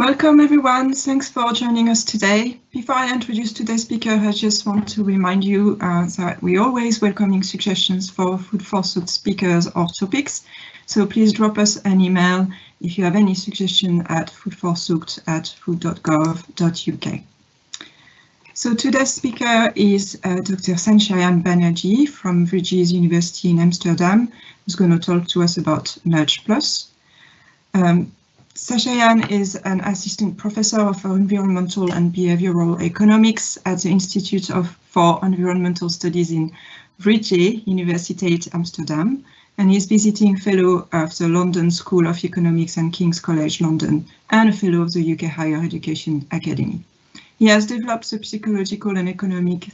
Welcome everyone, thanks for joining us today. Before I introduce today's speaker, I just want to remind you that we're always welcoming suggestions for Food for Thought speakers or topics. So please drop us an email if you have any suggestion at foodforthought@food.gov.uk. So today's speaker is Dr. Sanchayan Banerjee from Vrije University in Amsterdam, who's going to talk to us about Nudge Plus. Sanchayan is an assistant professor of environmental and behavioral economics at the Institute for Environmental Studies in Vrije, Universiteit Amsterdam, and is visiting fellow of the London School of Economics and King's College London, and a fellow of the UK Higher Education Academy. He has developed the psychological and economic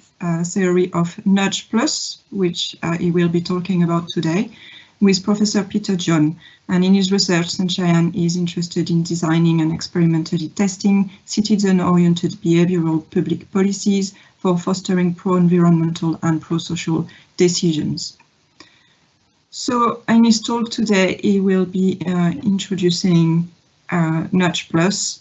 theory of Nudge Plus, which he will be talking about today, with Professor Peter John, and in his research, Sanchayan is interested in designing and experimentally testing citizen-oriented behavioral public policies for fostering pro-environmental and pro-social decisions. So in his talk today, he will be introducing Nudge Plus.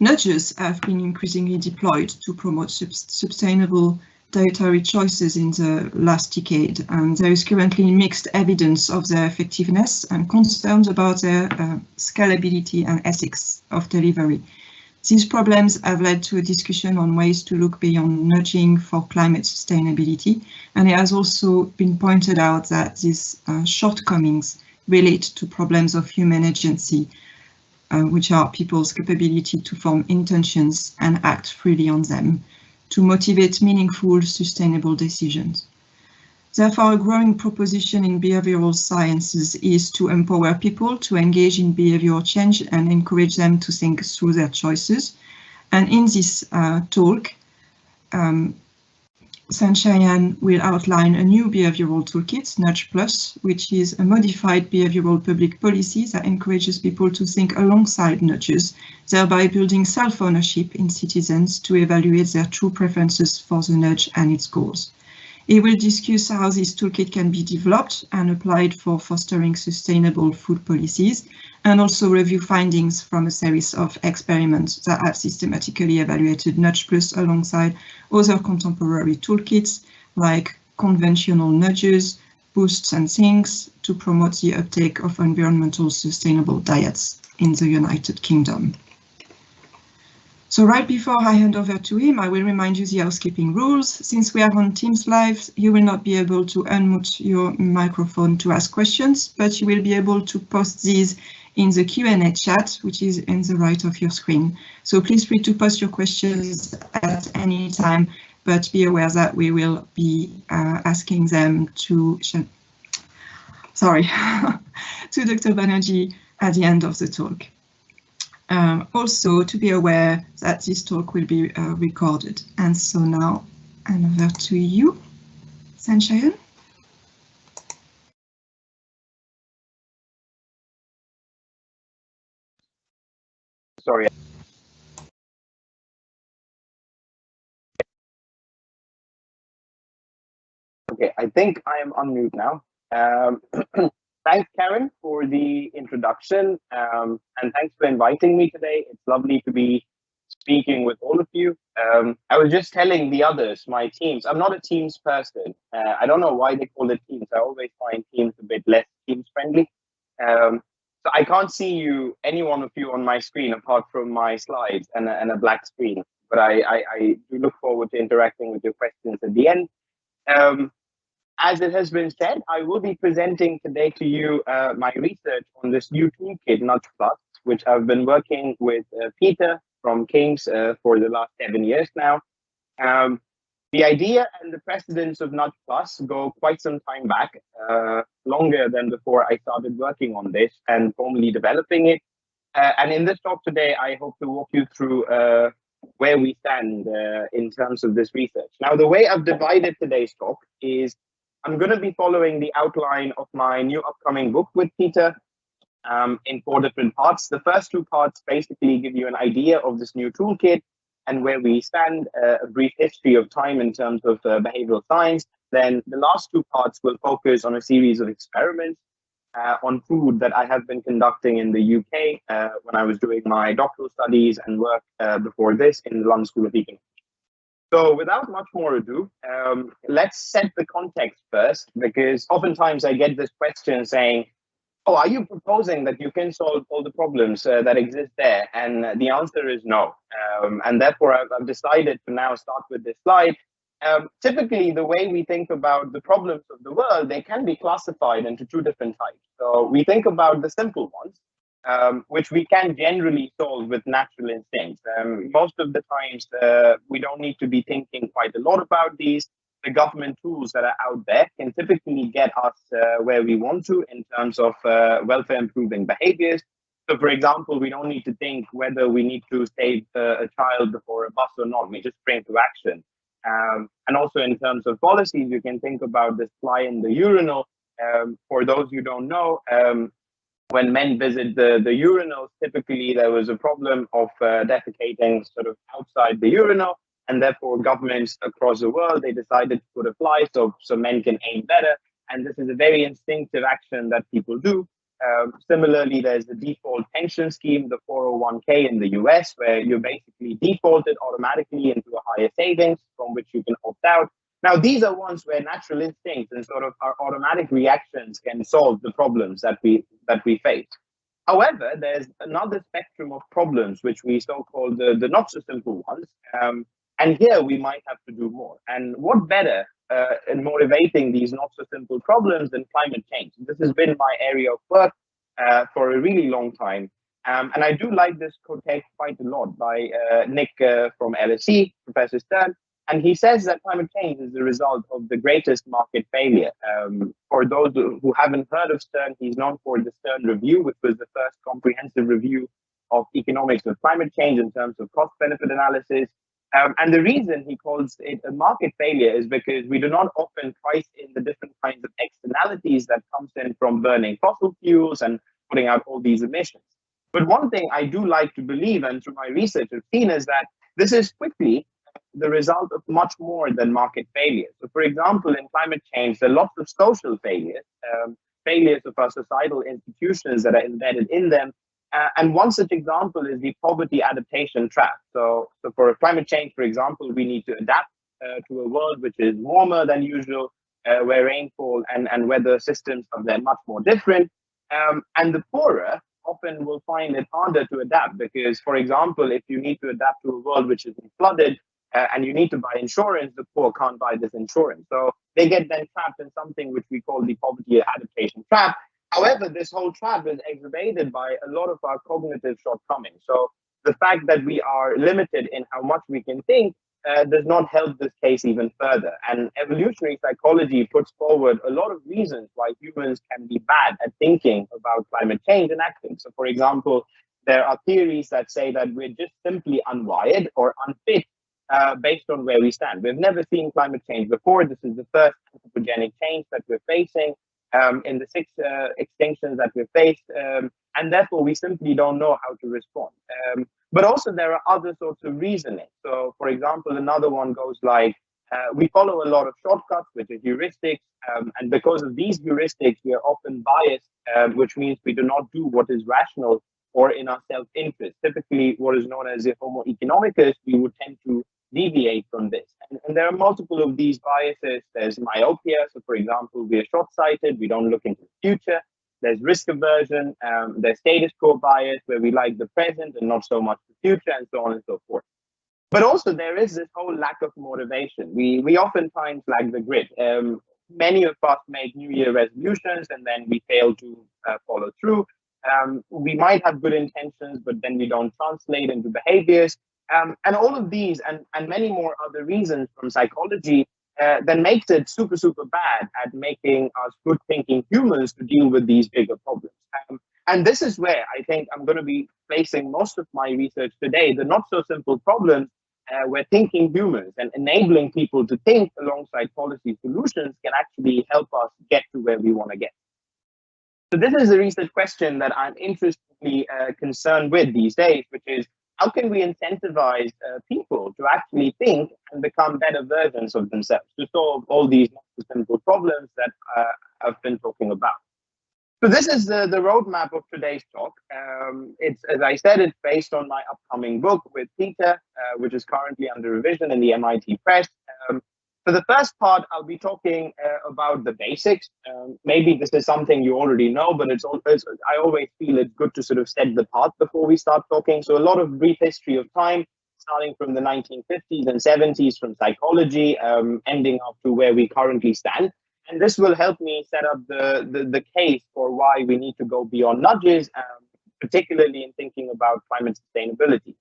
Nudges have been increasingly deployed to promote sustainable dietary choices in the last decade, and there is currently mixed evidence of their effectiveness and concerns about their scalability and ethics of delivery. These problems have led to a discussion on ways to look beyond nudging for climate sustainability, and it has also been pointed out that these shortcomings relate to problems of human agency, which are people's capability to form intentions and act freely on them, to motivate meaningful, sustainable decisions. Therefore, a growing proposition in behavioral sciences is to empower people to engage in behavioral change and encourage them to think through their choices. And in this talk, Sanchayan will outline a new behavioral toolkit, Nudge Plus, which is a modified behavioral public policy that encourages people to think alongside nudges, thereby building self-ownership in citizens to evaluate their true preferences for the nudge and its goals. He will discuss how this toolkit can be developed and applied for fostering sustainable food policies, and also review findings from a series of experiments that have systematically evaluated Nudge Plus alongside other contemporary toolkits like conventional nudges, boosts and things to promote the uptake of environmental sustainable diets in the United Kingdom. So right before I hand over to him, I will remind you the housekeeping rules. Since we are on Teams Live, you will not be able to unmute your microphone to ask questions, but you will be able to post these in the Q&A chat, which is in the right of your screen. So please feel free to post your questions at any time, but be aware that we will be asking them to to Dr. Banerjee at the end of the talk. Also to be aware that this talk will be recorded. And so now, and over to you, Sanchayan. Sorry. Okay, I think I am on mute now. Thanks, Karen, for the introduction, and thanks for inviting me today. It's lovely to be speaking with all of you. I was just telling the others, my teams, I'm not a Teams person. I don't know why they call it Teams. I always find Teams a bit less Teams friendly. So I can't see you, any one of you on my screen, apart from my slides and a black screen. But I do look forward to interacting with your questions at the end. As it has been said, I will be presenting today to you my research on this new toolkit, Nudge Plus, which I've been working with Peter from King's for the last 7 years now. The idea and the precedence of Nudge Plus go quite some time back, longer than before I started working on this and formally developing it. And in this talk today, I hope to walk you through where we stand in terms of this research. Now, the way I've divided today's talk is I'm going to be following the outline of my new upcoming book with Peter in 4 different parts. The first 2 parts basically give you an idea of this new toolkit and where we stand, a brief history of time in terms of behavioral science. Then the last 2 parts will focus on a series of experiments on food that I have been conducting in the UK when I was doing my doctoral studies and work before this in the London School of Economics. So without much more ado, let's set the context first, because oftentimes I get this question saying, oh, are you proposing that you can solve all the problems that exist there? And the answer is no. And therefore, I've decided to now start with this slide. Typically, the way we think about the problems of the world, they can be classified into two different types. So we think about the simple ones, which we can generally solve with natural instincts. Most of the times, we don't need to be thinking quite a lot about these. The government tools that are out there can typically get us where we want to in terms of welfare improving behaviors. So, for example, we don't need to think whether we need to save a child before a bus or not. We just spring to action. And also in terms of policies, you can think about this fly in the urinal. For those who don't know, when men visit the urinals, typically there was a problem of defecating sort of outside the urinal, and therefore governments across the world, they decided to put a fly so men can aim better. And this is a very instinctive action that people do. Similarly, there's the default pension scheme, the 401k in the US, where you're basically defaulted automatically into a higher savings from which you can opt out. Now, these are ones where natural instincts and sort of our automatic reactions can solve the problems that we face. However, there's another spectrum of problems which we so-called the not so simple ones. And here we might have to do more. And what better in motivating these not so simple problems than climate change? This has been my area of work for a really long time. And I do like this quote quite a lot by Nick from LSE, Professor Stern. And he says that climate change is the result of the greatest market failure. For those who haven't heard of Stern, he's known for the Stern Review, which was the first comprehensive review of economics of climate change in terms of cost-benefit analysis. And the reason he calls it a market failure is because we do not often price in the different kinds of externalities that comes in from burning fossil fuels and putting out all these emissions. But one thing I do like to believe, and through my research I've seen, is that this is quickly the result of much more than market failures. So, for example, in climate change, there are lots of social failures, failures of our societal institutions that are embedded in them. And one such example is the poverty adaptation trap. So for climate change, for example, we need to adapt to a world which is warmer than usual, where rainfall and weather systems are then much more different. And the poorer often will find it harder to adapt because, for example, if you need to adapt to a world which is flooded and you need to buy insurance, the poor can't buy this insurance. So they get then trapped in something which we call the poverty adaptation trap. However, this whole trap is exacerbated by a lot of our cognitive shortcomings. So the fact that we are limited in how much we can think does not help this case even further. And evolutionary psychology puts forward a lot of reasons why humans can be bad at thinking about climate change and acting. So, for example, there are theories that say that we're just simply unwired or unfit based on where we stand. We've never seen climate change before. This is the first anthropogenic change that we're facing. In the 6 extinctions that we've faced, and therefore we simply don't know how to respond. But also there are other sorts of reasoning. So, for example, another one goes like, we follow a lot of shortcuts, which is heuristics, and because of these heuristics, we are often biased, which means we do not do what is rational or in our self-interest. Typically, what is known as a homo economicus, we would tend to deviate from this. And there are multiple of these biases. There's myopia. So, for example, we are short-sighted. We don't look into the future. There's risk aversion. There's status quo bias, where we like the present and not so much the future, and so on and so forth. But also, there is this whole lack of motivation. We oftentimes lack the grit. Many of us make New Year resolutions, and then we fail to follow through. We might have good intentions, but then we don't translate into behaviors. And all of these and many more other reasons from psychology then makes it super, super bad at making us good thinking humans to deal with these bigger problems. And this is where I think I'm going to be placing most of my research today, the not so simple problems where thinking humans and enabling people to think alongside policy solutions can actually help us get to where we want to get. So this is a research question that I'm interestingly concerned with these days, which is, how can we incentivize people to actually think and become better versions of themselves to solve all these simple problems that I've been talking about? So this is the roadmap of today's talk. It's, as I said, it's based on my upcoming book with Peter, which is currently under revision in the MIT Press. For the first part, I'll be talking about the basics. Maybe this is something you already know, but I always feel it's good to sort of set the path before we start talking. So a lot of brief history of time, starting from the 1950s and 70s from psychology, ending up to where we currently stand. And this will help me set up the case for why we need to go beyond nudges, particularly in thinking about climate sustainability.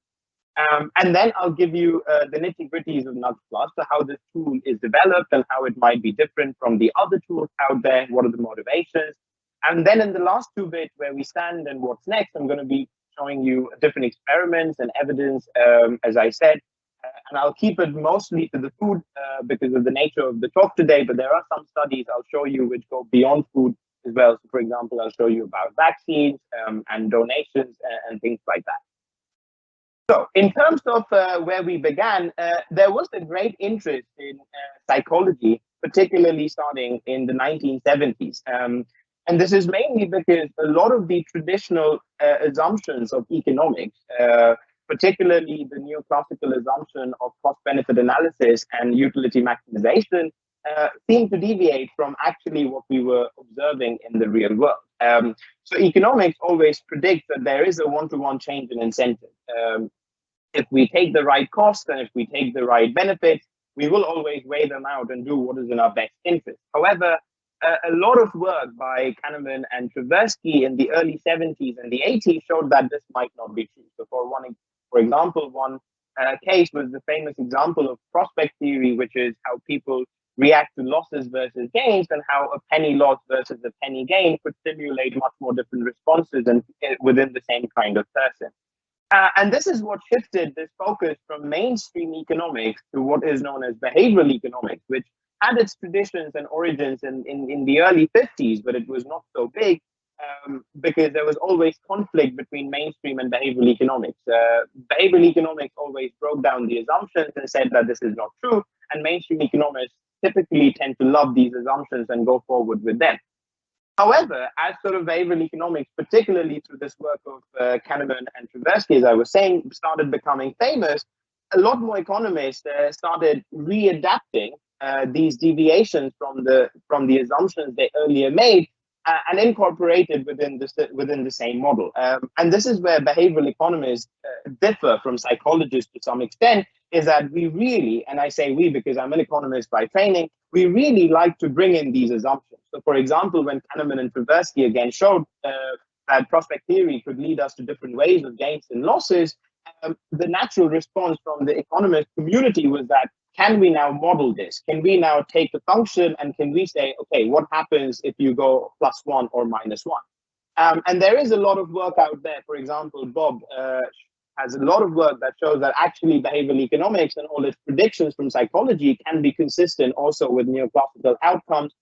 And then I'll give you the nitty-gritties of Nudge Plus, so how this tool is developed and how it might be different from the other tools out there, what are the motivations. And then in the last two bits where we stand and what's next, I'm going to be showing you different experiments and evidence, as I said. And I'll keep it mostly to the food because of the nature of the talk today, but there are some studies I'll show you which go beyond food as well. So for example, I'll show you about vaccines and donations and things like that. So in terms of where we began, there was a great interest in psychology, particularly starting in the 1970s. And this is mainly because a lot of the traditional assumptions of economics, particularly the neoclassical assumption of cost-benefit analysis and utility maximization, seem to deviate from actually what we were observing in the real world. So economics always predicts that there is a one-to-one change in incentive. If we take the right cost and if we take the right benefits, we will always weigh them out and do what is in our best interest. However, a lot of work by Kahneman and Tversky in the early 70s and the 80s showed that this might not be true. So for example, one case was the famous example of prospect theory, which is how people react to losses versus gains and how a penny loss versus a penny gain could simulate much more different responses and within the same kind of person. And this is what shifted this focus from mainstream economics to what is known as behavioral economics, which had its traditions and origins in the early 50s, but it was not so big because there was always conflict between mainstream and behavioral economics. Behavioral economics always broke down the assumptions and said that this is not true, and mainstream economists typically tend to love these assumptions and go forward with them. However, as sort of behavioral economics, particularly through this work of Kahneman and Tversky, as I was saying, started becoming famous, a lot more economists started readapting these deviations from the assumptions they earlier made and incorporated within the same model. And this is where behavioral economists differ from psychologists to some extent, is that we really, and I say we because I'm an economist by training, we really like to bring in these assumptions. So for example, when Kahneman and Tversky again showed that prospect theory could lead us to different ways of gains and losses, the natural response from the economist community was that, can we now model this? Can we now take the function and can we say, okay, what happens if you go +1 or -1? And there is a lot of work out there. For example, Bob has a lot of work that shows that actually behavioral economics and all its predictions from psychology can be consistent also with neoclassical outcomes,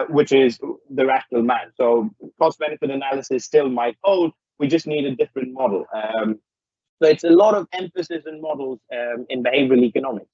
which is the rational man. So cost-benefit analysis still might hold. We just need a different model. So it's a lot of emphasis in models in behavioral economics.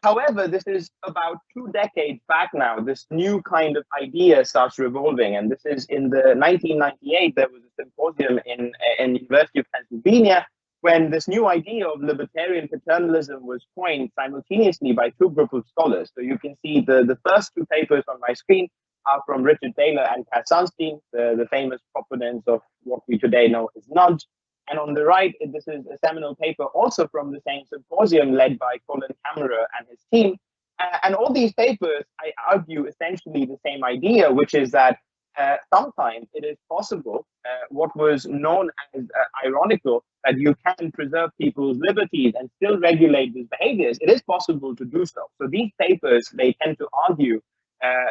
However, this is about 2 decades back now. This new kind of idea starts revolving, and this is in the 1998. There was a symposium in University of Pennsylvania when this new idea of libertarian paternalism was coined simultaneously by 2 groups of scholars. So you can see the first 2 papers on my screen are from Richard Taylor and Cass Sunstein, the famous proponents of what we today know as nudge. And on the right, this is a seminal paper also from the same symposium led by Colin Kammerer and his team. And all these papers, I argue essentially the same idea, which is that sometimes it is possible, what was known as ironical, that you can preserve people's liberties and still regulate these behaviors. It is possible to do so. So these papers, they tend to argue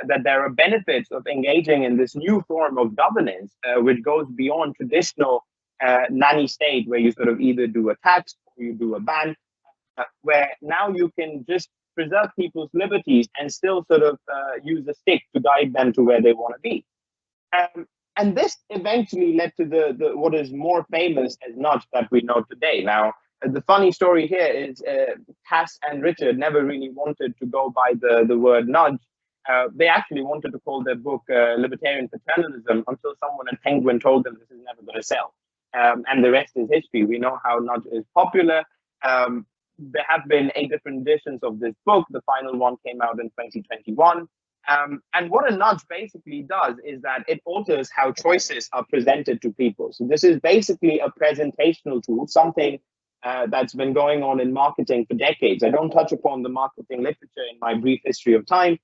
that there are benefits of engaging in this new form of governance, which goes beyond traditional nanny state, where you sort of either do a tax or you do a ban, where now you can just preserve people's liberties and still sort of use a stick to guide them to where they want to be. And this eventually led to the what is more famous as nudge that we know today. Now, the funny story here is Cass and Richard never really wanted to go by the word nudge. They actually wanted to call their book Libertarian Paternalism until someone at Penguin told them this is never going to sell. And the rest is history. We know how Nudge is popular. There have been 8 different editions of this book. The final one came out in 2021. And what a nudge basically does is that it alters how choices are presented to people. So this is basically a presentational tool, something that's been going on in marketing for decades. I don't touch upon the marketing literature in my brief history of time,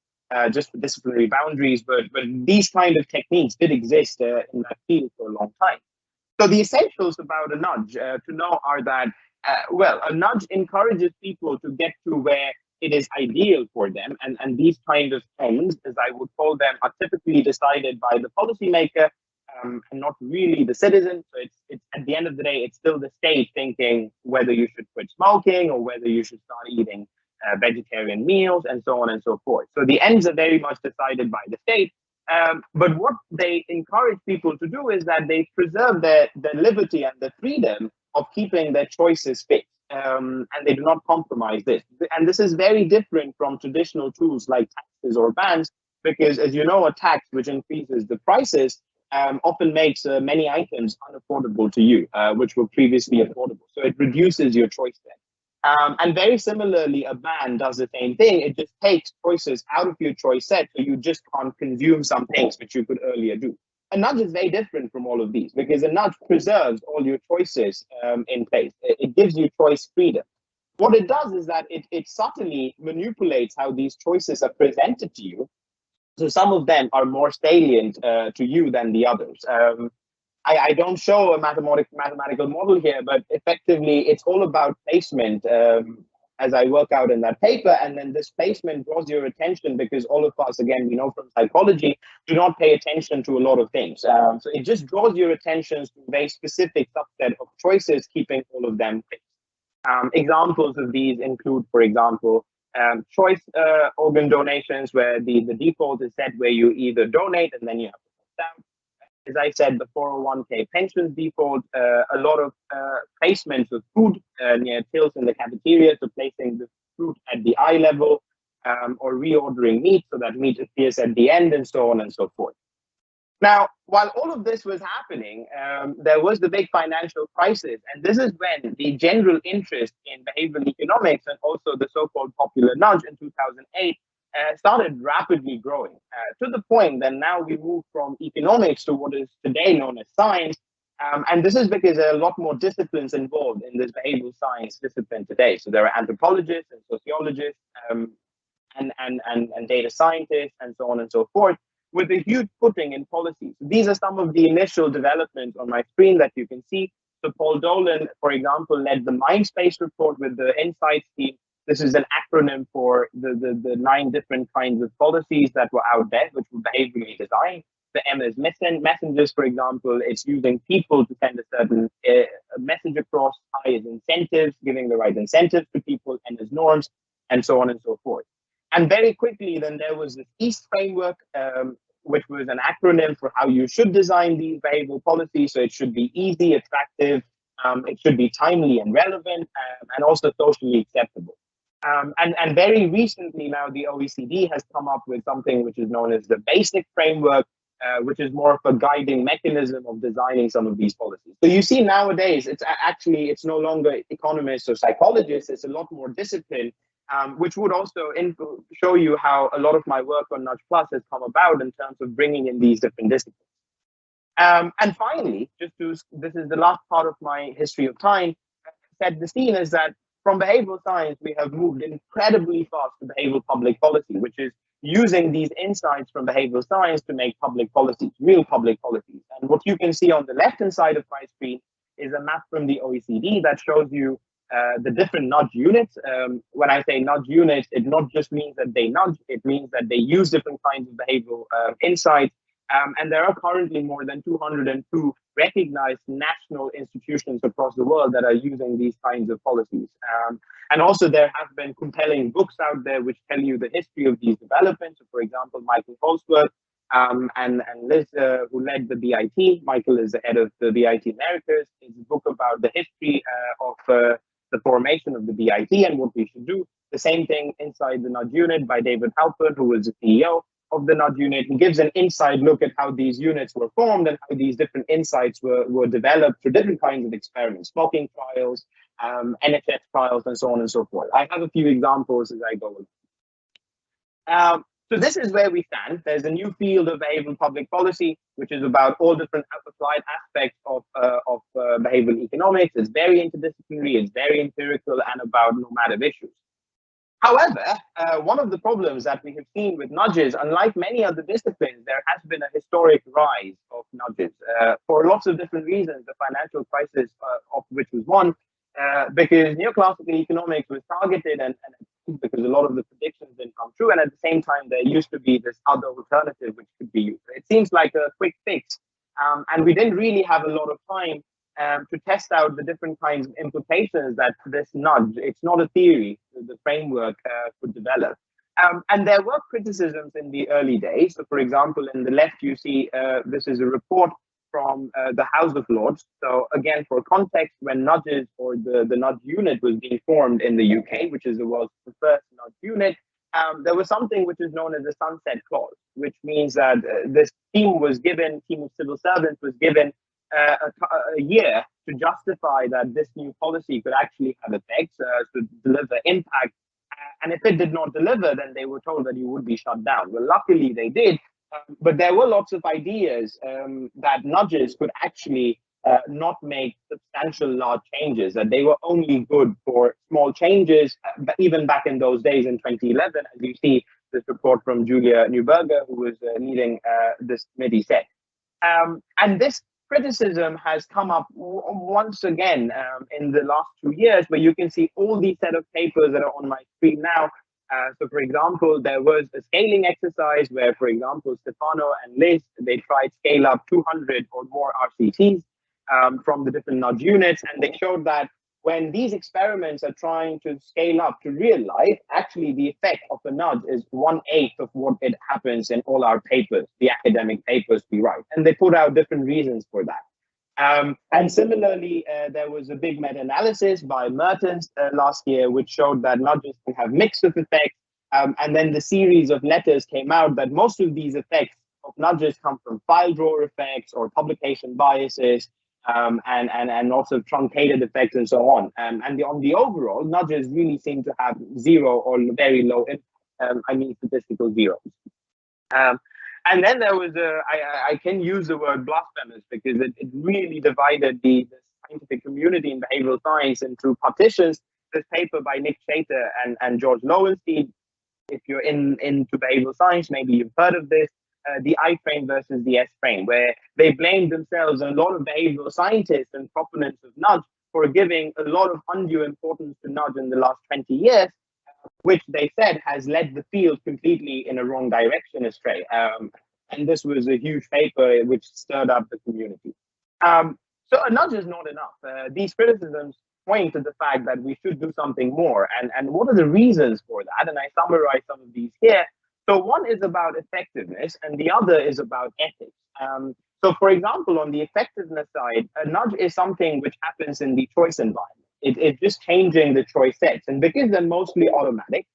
just for disciplinary boundaries, but these kind of techniques did exist in that field for a long time. So the essentials about a nudge to know are that, well, a nudge encourages people to get to where it is ideal for them. And these kind of ends, as I would call them, are typically decided by the policymaker and not really the citizen. So it's at the end of the day, it's still the state thinking whether you should quit smoking or whether you should start eating vegetarian meals and so on and so forth. So the ends are very much decided by the state. But what they encourage people to do is that they preserve their liberty and the freedom of keeping their choices fixed. And they do not compromise this. And this is very different from traditional tools like taxes or bans, because as you know, a tax which increases the prices often makes many items unaffordable to you, which were previously affordable. So it reduces your choice then. And very similarly, a ban does the same thing. It just takes choices out of your choice set, so you just can't consume some things which you could earlier do. A nudge is very different from all of these because a nudge preserves all your choices in place. It gives you choice freedom. What it does is that it subtly manipulates how these choices are presented to you. So some of them are more salient to you than the others. I don't show a mathematical model here, but effectively it's all about placement as I work out in that paper. And then this placement draws your attention because all of us, again, we know from psychology, do not pay attention to a lot of things. So it just draws your attention to a very specific subset of choices, keeping all of them fixed. Examples of these include, for example, choice organ donations, where the default is set where you either donate and then you have to opt out. As I said, the 401k pensions default, a lot of placements of food near tills in the cafeteria, so placing the fruit at the eye level, or reordering meat so that meat appears at the end, and so on and so forth. Now, while all of this was happening, there was the big financial crisis, and this is when the general interest in behavioral economics and also the so-called popular nudge in 2008 started rapidly growing to the point that now we move from economics to what is today known as science. And this is because there are a lot more disciplines involved in this behavioral science discipline today. So there are anthropologists and sociologists and data scientists and so on and so forth, with a huge footing in policy. So these are some of the initial developments on my screen that you can see. So Paul Dolan, for example, led the Mindspace report with the Insights team. This is an acronym for the 9 different kinds of policies that were out there, which were behaviorally designed. The M is messengers, for example. It's using people to send a certain message across. I is incentives, giving the right incentives to people. N is norms, and so on and so forth. And very quickly, then there was this EAST framework, which was an acronym for how you should design these behavioral policies. So it should be easy, attractive, it should be timely and relevant, and also socially acceptable. And very recently now, the OECD has come up with something which is known as the BASIC framework, which is more of a guiding mechanism of designing some of these policies. So you see nowadays, it's no longer economists or psychologists, it's a lot more discipline, which would also show you how a lot of my work on Nudge Plus has come about in terms of bringing in these different disciplines. And finally, this is the last part of my history of time, set the scene is that from behavioral science, we have moved incredibly fast to behavioral public policy, which is using these insights from behavioral science to make public policies, real public policies. And what you can see on the left-hand side of my screen is a map from the OECD that shows you the different nudge units. When I say nudge units, it not just means that they nudge, it means that they use different kinds of behavioral insights. And there are currently more than 202 recognized national institutions across the world that are using these kinds of policies. And also there have been compelling books out there which tell you the history of these developments. So for example, Michael Holsworth and Liz, who led the BIT. Michael is the head of the BIT Americas. It's a book about the history of the formation of the BIT and what we should do. The same thing inside the nudge unit by David Halpert, who was the CEO of the nudge unit. He gives an inside look at how these units were formed and how these different insights were developed through different kinds of experiments, smoking trials, NHS trials, and so on and so forth. I have a few examples as I go along. So this is where we stand. There's a new field of behavioral public policy, which is about all different applied aspects of behavioral economics. It's very interdisciplinary, it's very empirical, and about normative issues. However, one of the problems that we have seen with nudges, unlike many other disciplines, there has been a historic rise of nudges for lots of different reasons. The financial crisis of which was one, because neoclassical economics was targeted and because a lot of the predictions didn't come true. And at the same time, there used to be this other alternative which could be used. It seems like a quick fix. And we didn't really have a lot of time to test out the different kinds of implications that this nudge, it's not a theory, the framework could develop. And there were criticisms in the early days. So for example, in the left, you see this is a report from the House of Lords. So again, for context, when nudges or the nudge unit was being formed in the UK, which is the world's first nudge unit, there was something which is known as the sunset clause, which means that this team of civil servants was given a year to justify that this new policy could actually have effects, to deliver impact. And if it did not deliver, then they were told that you would be shut down. Well, luckily they did. But there were lots of ideas that nudges could actually not make substantial large changes, that they were only good for small changes, even back in those days in 2011, as you see this report from Julia Neuberger, who was leading this committee, said. And this criticism has come up once again in the last 2 years, where you can see all these set of papers that are on my screen now. So, for example, there was a scaling exercise where, for example, Stefano and Liz, they tried scale up 200 or more RCTs from the different nudge units, and they showed that when these experiments are trying to scale up to real life, actually the effect of a nudge is 1/8 of what it happens in all our papers, the academic papers we write. And they put out different reasons for that. And similarly, there was a big meta-analysis by Mertens last year, which showed that nudges can have mixed of effects. And then the series of letters came out that most of these effects of nudges come from file drawer effects or publication biases, and also truncated effects and so on. And on the overall, nudges really seem to have zero or very low, statistical zeros. And then there was I can use the word blasphemous because it really divided the scientific community in behavioral science into partitions. This paper by Nick Chater and George Lowenstein, if you're into behavioral science, maybe you've heard of this, the I frame versus the S frame, where they blamed themselves and a lot of behavioral scientists and proponents of nudge for giving a lot of undue importance to nudge in the last 20 years, which they said has led the field completely in a wrong direction astray. And this was a huge paper which stirred up the community. So a nudge is not enough. These criticisms point to the fact that we should do something more. And what are the reasons for that? And I summarize some of these here. So one is about effectiveness and the other is about ethics. So for example, on the effectiveness side, a nudge is something which happens in the choice environment. It's just changing the choice sets. And because they're mostly automatic,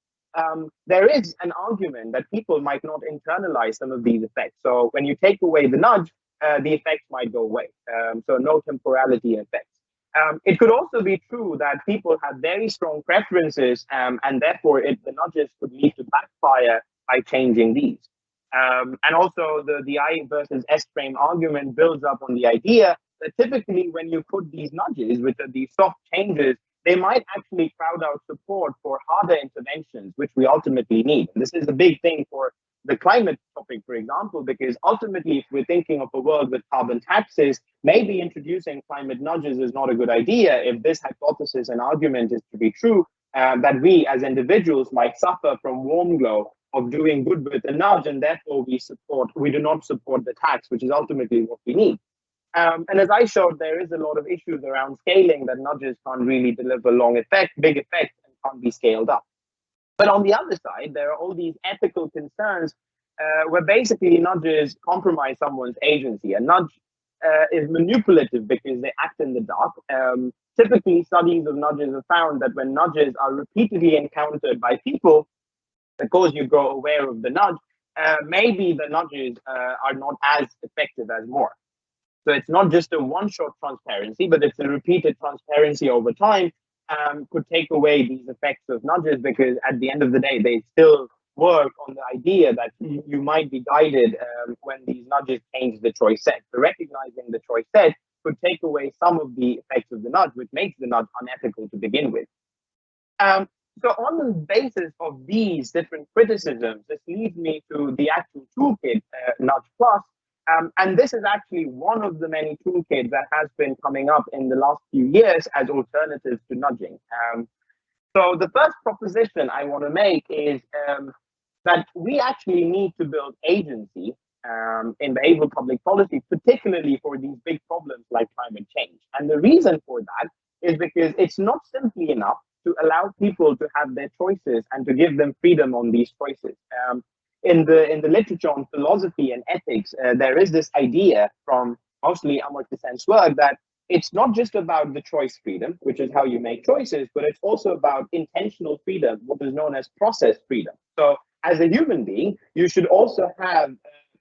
there is an argument that people might not internalize some of these effects. So when you take away the nudge, the effects might go away. So no temporality effects. It could also be true that people have very strong preferences, and therefore the nudges could lead to backfire by changing these. And also the I versus S frame argument builds up on the idea that typically when you put these nudges, which are these soft changes, they might actually crowd out support for harder interventions, which we ultimately need. And this is a big thing for the climate topic, for example, because ultimately, if we're thinking of a world with carbon taxes, maybe introducing climate nudges is not a good idea if this hypothesis and argument is to be true, that we as individuals might suffer from warm glow of doing good with a nudge, and therefore we do not support the tax, which is ultimately what we need. And as I showed, there is a lot of issues around scaling that nudges can't really deliver big effects, and can't be scaled up. But on the other side, there are all these ethical concerns where basically nudges compromise someone's agency. A nudge is manipulative because they act in the dark. Typically, studies of nudges have found that when nudges are repeatedly encountered by people, because you grow aware of the nudge, maybe the nudges are not as effective as more. So it's not just a one-shot transparency, but it's a repeated transparency over time, could take away these effects of nudges, because at the end of the day, they still work on the idea that you might be guided when these nudges change the choice set. So recognizing the choice set could take away some of the effects of the nudge, which makes the nudge unethical to begin with. So on the basis of these different criticisms, this leads me to the actual toolkit, Nudge Plus. And this is actually one of the many toolkits that has been coming up in the last few years as alternatives to nudging. So the first proposition I want to make is that we actually need to build agency in behavioral public policy, particularly for these big problems like climate change. And the reason for that is because it's not simply enough to allow people to have their choices and to give them freedom on these choices. In the literature on philosophy and ethics, there is this idea from mostly Amartya Sen's work that it's not just about the choice freedom, which is how you make choices, but it's also about intentional freedom, what is known as process freedom. So as a human being, you should also have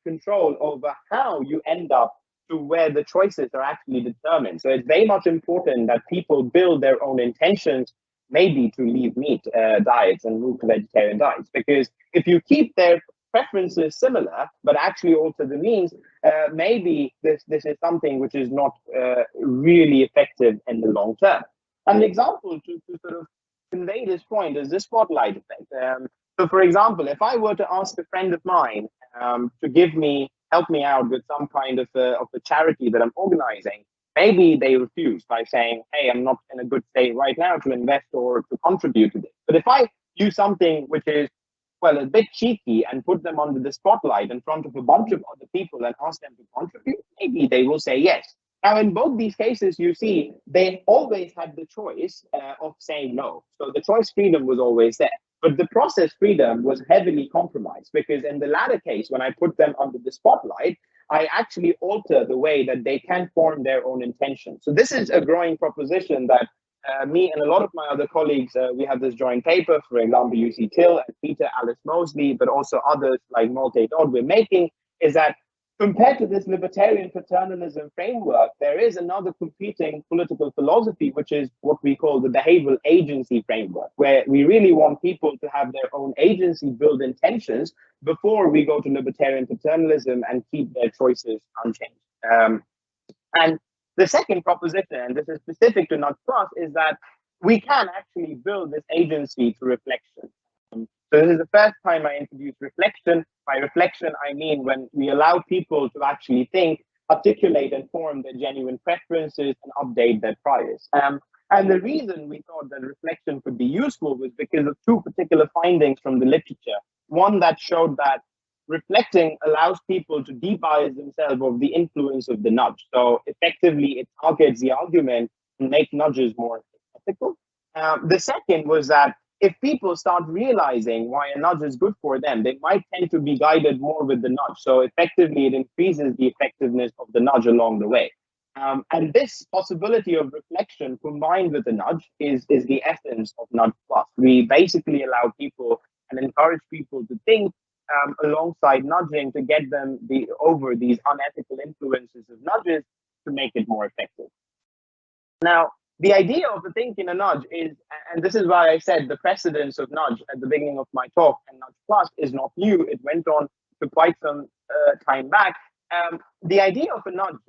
control over how you end up to where the choices are actually determined. So it's very much important that people build their own intentions, maybe to leave meat diets and move to vegetarian diets. Because if you keep their preferences similar, but actually alter the means, maybe this is something which is not really effective in the long term. An example to sort of convey this point is the spotlight effect. So for example, if I were to ask a friend of mine to help me out with some kind of a charity that I'm organizing, maybe they refuse by saying, hey, I'm not in a good state right now to invest or to contribute to this. But if I use something which is, well, a bit cheeky and put them under the spotlight in front of a bunch of other people and ask them to contribute, maybe they will say yes. Now, in both these cases, you see, they always had the choice of saying no. So the choice freedom was always there. But the process freedom was heavily compromised, because in the latter case, when I put them under the spotlight, I actually alter the way that they can form their own intention. So this is a growing proposition that me and a lot of my other colleagues, we have this joint paper, for example, UC Till and Peter Alice Mosley, but also others like Malte Dodd, we're making, is that compared to this libertarian paternalism framework, there is another competing political philosophy, which is what we call the behavioral agency framework, where we really want people to have their own agency, build intentions before we go to libertarian paternalism and keep their choices unchanged. And the second proposition, and this is specific to Nudge Plus, is that we can actually build this agency through reflection. So this is the first time I introduce reflection. By reflection, I mean when we allow people to actually think, articulate and form their genuine preferences and update their priors. And the reason we thought that reflection could be useful was because of two particular findings from the literature. One that showed that reflecting allows people to de-bias themselves of the influence of the nudge. So effectively, it targets the argument and makes nudges more ethical. The second was that if people start realizing why a nudge is good for them, they might tend to be guided more with the nudge. So effectively, it increases the effectiveness of the nudge along the way. And this possibility of reflection combined with the nudge is the essence of Nudge Plus. We basically allow people and encourage people to think alongside nudging to get them over these unethical influences of nudges to make it more effective. Now, the idea of the think in a nudge is, and this is why I said the precedence of nudge at the beginning of my talk and Nudge Plus is not new. It went on to quite some time back. The idea of a nudge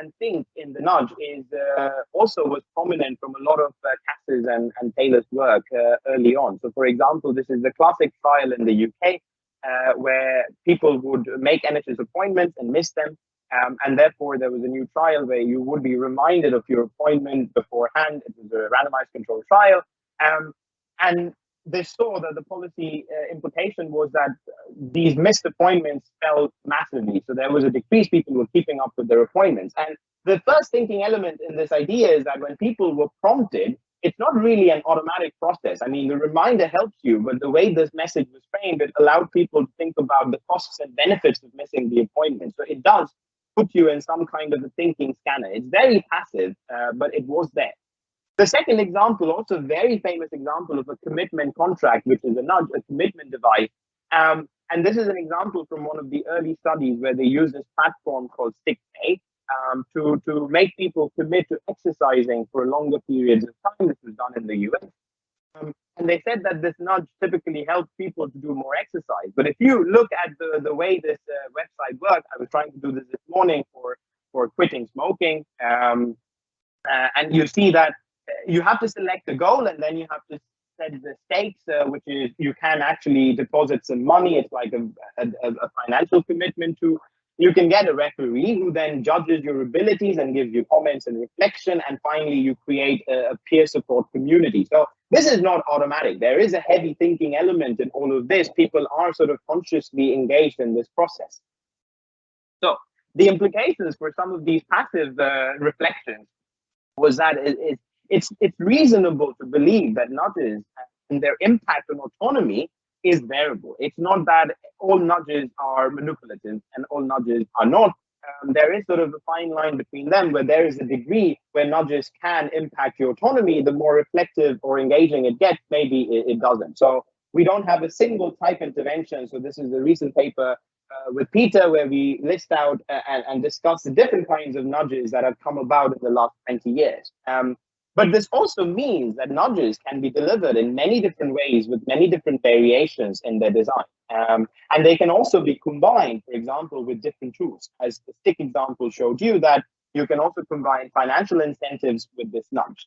and think in the nudge is also was prominent from a lot of Cass's and Taylor's work early on. So, for example, this is the classic trial in the UK where people would make NHS appointments and miss them. And therefore, there was a new trial where you would be reminded of your appointment beforehand. It was a randomized controlled trial. And they saw that the policy implication was that these missed appointments fell massively. So there was a decrease. People were keeping up with their appointments. And the first thinking element in this idea is that when people were prompted, it's not really an automatic process. I mean, the reminder helps you, but the way this message was framed, it allowed people to think about the costs and benefits of missing the appointment. So it does put you in some kind of a thinking scanner. It's very passive, but it was there. The second example, also a very famous example of a commitment contract, which is a nudge, a commitment device. And this is an example from one of the early studies where they use this platform called StickPay to make people commit to exercising for longer periods of time. This was done in the US. And they said that this nudge typically helps people to do more exercise. But if you look at the way this website works, I was trying to do this morning for quitting smoking, and you see that you have to select a goal, and then you have to set the stakes, which is you can actually deposit some money. It's like a financial commitment to. You can get a referee who then judges your abilities and gives you comments and reflection. And finally, you create a peer support community. So this is not automatic. There is a heavy thinking element in all of this. People are sort of consciously engaged in this process. So the implications for some of these passive reflections was that it's reasonable to believe that nudges and their impact on autonomy is variable. It's not that all nudges are manipulative and all nudges are not. There is sort of a fine line between them where there is a degree where nudges can impact your autonomy. The more reflective or engaging it gets, maybe it doesn't. So we don't have a single type intervention. So this is a recent paper with Peter where we list out and discuss the different kinds of nudges that have come about in the last 20 years. But this also means that nudges can be delivered in many different ways with many different variations in their design. And they can also be combined, for example, with different tools. As the stick example showed you, that you can also combine financial incentives with this nudge.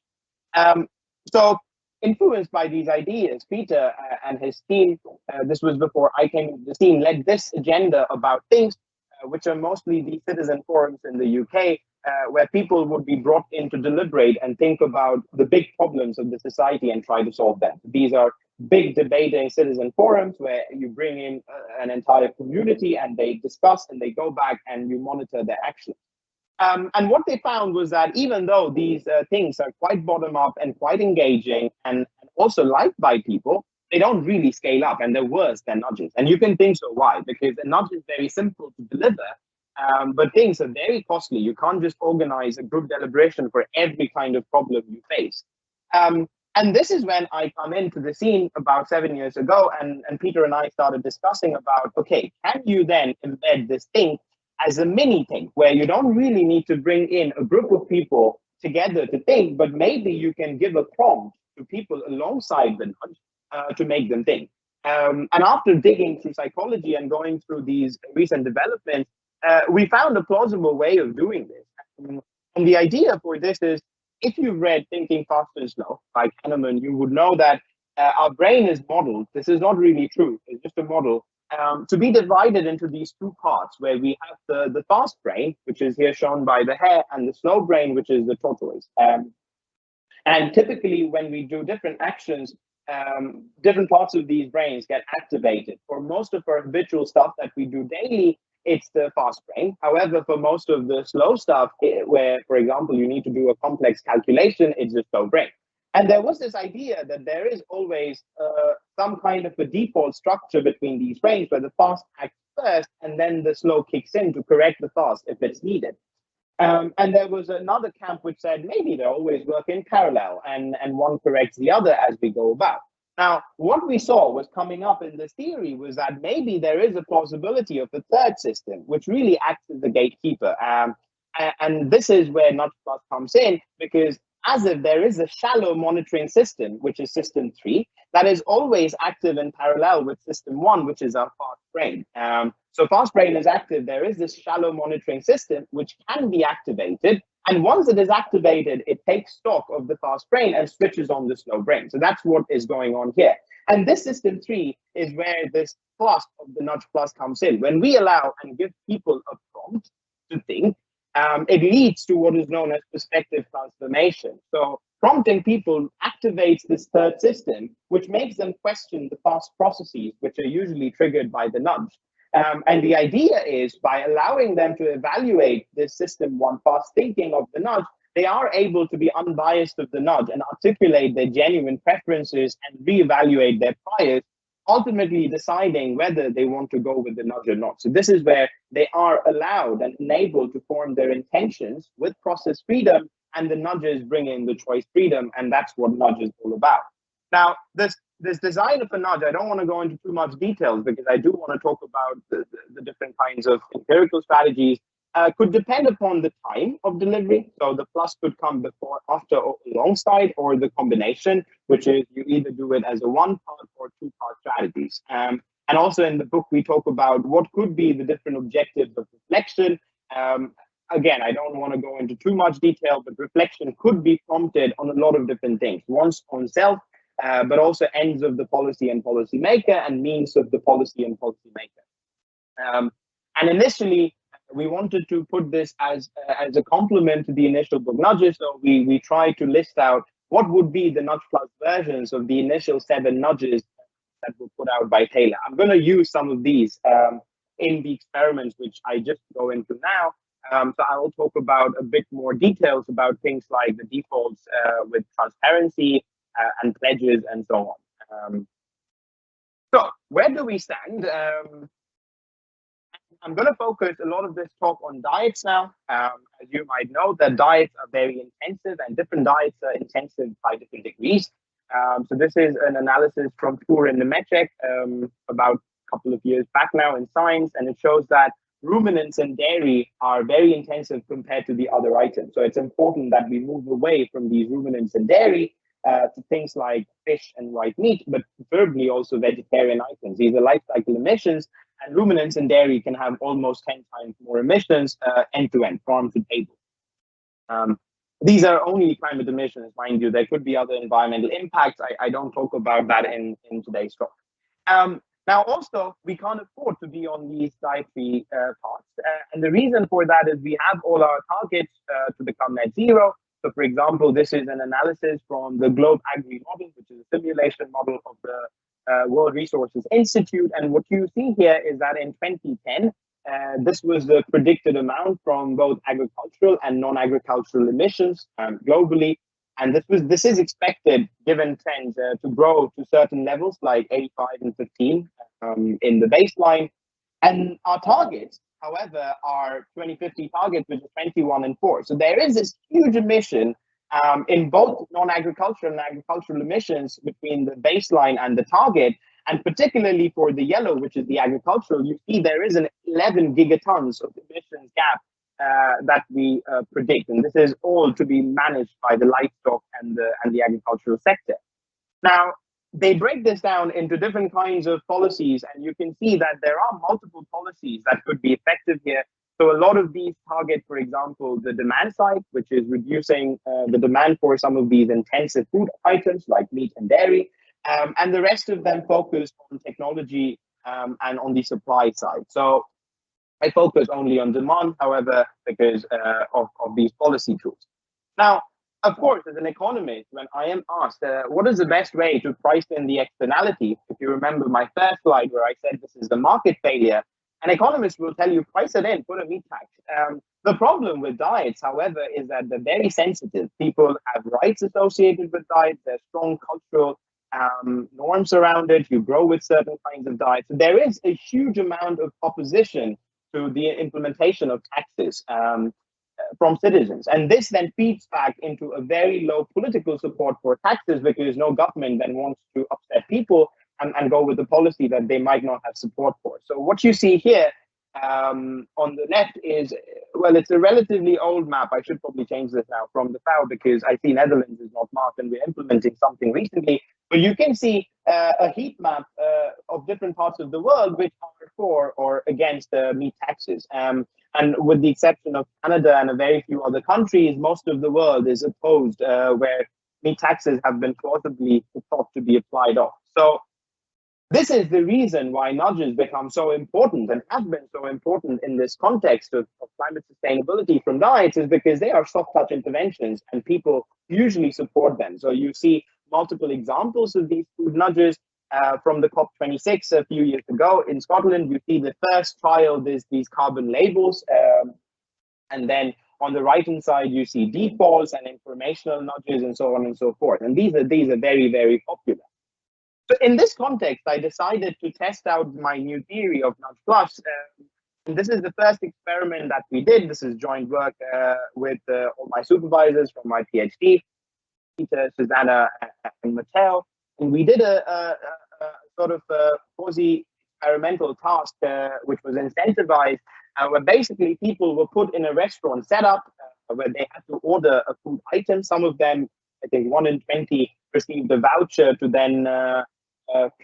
So influenced by these ideas, Peter and his team, this was before I came to the team, led this agenda about things, which are mostly the citizen forums in the UK, where people would be brought in to deliberate and think about the big problems of the society and try to solve them. These are big debating citizen forums where you bring in an entire community and they discuss and they go back and you monitor their actions. And what they found was that even though these things are quite bottom up and quite engaging and also liked by people, they don't really scale up and they're worse than nudges. And you can think so why? Because a nudge is very simple to deliver, but things are very costly. You can't just organize a group deliberation for every kind of problem you face. And this is when I come into the scene about 7 years ago, and Peter and I started discussing about, okay, can you then embed this thing as a mini thing where you don't really need to bring in a group of people together to think, but maybe you can give a prompt to people alongside the nudge to make them think. And after digging through psychology and going through these recent developments, we found a plausible way of doing this. And the idea for this is, if you've read Thinking Fast and Slow by Kahneman, you would know that our brain is modeled. This is not really true. It's just a model. To be divided into these two parts, where we have the fast brain, which is here shown by the hare, and the slow brain, which is the tortoise. And typically, when we do different actions, different parts of these brains get activated. For most of our habitual stuff that we do daily, it's the fast brain. However, for most of the slow stuff, where, for example, you need to do a complex calculation, it's the slow brain. And there was this idea that there is always some kind of a default structure between these brains where the fast acts first and then the slow kicks in to correct the fast if it's needed. And there was another camp which said maybe they always work in parallel and one corrects the other as we go about. Now, what we saw was coming up in this theory was that maybe there is a plausibility of a third system, which really acts as the gatekeeper. And this is where Nudge Plus comes in, because as if there is a shallow monitoring system, which is system 3, that is always active in parallel with system 1, which is our fast brain. So fast brain is active. There is this shallow monitoring system, which can be activated. And once it is activated, it takes stock of the fast brain and switches on the slow brain. So that's what is going on here. And this system 3 is where this plus of the Nudge Plus comes in. When we allow and give people a prompt to think, it leads to what is known as perspective transformation. So prompting people activates this third system, which makes them question the fast processes, which are usually triggered by the nudge. And the idea is by allowing them to evaluate this system 1 fast thinking of the nudge, they are able to be unbiased of the nudge and articulate their genuine preferences and reevaluate their priors ultimately deciding whether they want to go with the nudge or not. So this is where they are allowed and enabled to form their intentions with process freedom, and the nudges bring in the choice freedom, and that's what nudge is all about. Now, this design of a nudge, I don't want to go into too much details because I do want to talk about the different kinds of empirical strategies. Could depend upon the time of delivery. So the plus could come before, after, or alongside, or the combination, which is you either do it as a one-part or two-part strategies. And also in the book, we talk about what could be the different objectives of reflection. Again, I don't want to go into too much detail, but reflection could be prompted on a lot of different things. Once on self, but also ends of the policy and policymaker, and means of the policy and policymaker. And initially, we wanted to put this as a complement to the initial book nudges. So we tried to list out what would be the nudge plus versions of the initial 7 nudges that were put out by Taylor. I'm going to use some of these in the experiments, which I just go into now. So I will talk about a bit more details about things like the defaults with transparency and pledges and so on. So where do we stand? I'm going to focus a lot of this talk on diets now. As you might know, that diets are very intensive, and different diets are intensive by different degrees. So this is an analysis from Tour and Nemecek about a couple of years back now in Science, and it shows that ruminants and dairy are very intensive compared to the other items. So it's important that we move away from these ruminants and dairy to things like fish and white meat, but preferably also vegetarian items. These are life cycle emissions, and ruminants and dairy can have almost 10 times more emissions end-to-end, farm to table. These are only climate emissions, mind you. There could be other environmental impacts. I don't talk about that in today's talk. Now, also, we can't afford to be on these dietary paths. And the reason for that is we have all our targets to become net zero. So, for example, this is an analysis from the Globe Agri model, which is a simulation model of the World Resources Institute. And what you see here is that in 2010, this was the predicted amount from both agricultural and non-agricultural emissions globally. And this is expected, given trends, to grow to certain levels like 85 and 15 in the baseline. And our targets, however, are 2050 targets, which is 21 and 4. So there is this huge emission in both non-agricultural and agricultural emissions between the baseline and the target. And particularly for the yellow, which is the agricultural, you see there is an 11 gigatons of emissions gap that we predict. And this is all to be managed by the livestock and the agricultural sector. Now, they break this down into different kinds of policies, and you can see that there are multiple policies that could be effective here. So a lot of these target, for example, the demand side, which is reducing the demand for some of these intensive food items like meat and dairy, and the rest of them focus on technology and on the supply side. So I focus only on demand, however, because of these policy tools. Now, of course, as an economist, when I am asked what is the best way to price in the externality, if you remember my first slide where I said this is the market failure, an economist will tell you price it in, put a meat tax. The problem with diets, however, is that they're very sensitive. People have rights associated with diets. There's strong cultural norms around it. You grow with certain kinds of diets. So there is a huge amount of opposition to the implementation of taxes from citizens. And this then feeds back into a very low political support for taxes, because no government then wants to upset people and go with a policy that they might not have support for. So what you see here on the left is, well, it's a relatively old map. I should probably change this now from the FAO, because I see Netherlands is not marked and we're implementing something recently. But you can see a heat map of different parts of the world which are for or against meat taxes. And with the exception of Canada and a very few other countries, most of the world is opposed, where meat taxes have been plausibly thought to be applied off. So this is the reason why nudges become so important and have been so important in this context of climate sustainability from diets, is because they are soft touch interventions and people usually support them. So you see multiple examples of these food nudges from the COP26 a few years ago in Scotland. You see the first trial, there's these carbon labels. And then on the right-hand side, you see defaults and informational nudges and so on and so forth. And these are very, very popular. So in this context, I decided to test out my new theory of nudge plus. And this is the first experiment that we did. This is joint work with all my supervisors from my PhD, Peter, Susanna, and Matteo. And we did a sort of quasi-experimental task, which was incentivized, where basically people were put in a restaurant setup where they had to order a food item. Some of them, I think 1 in 20, received a voucher to then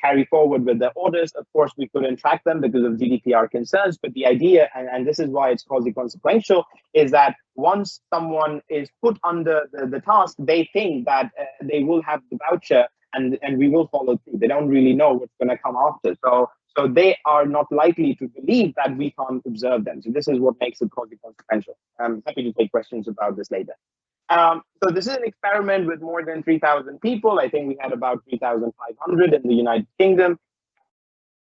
carry forward with their orders. Of course, we couldn't track them because of GDPR concerns, but the idea, and this is why it's quasi-consequential, is that once someone is put under the task, they think that they will have the voucher and we will follow through. They don't really know what's going to come after. So they are not likely to believe that we can't observe them. So this is what makes it quasi-consequential. I'm happy to take questions about this later. So this is an experiment with more than 3,000 people. I think we had about 3,500 in the United Kingdom,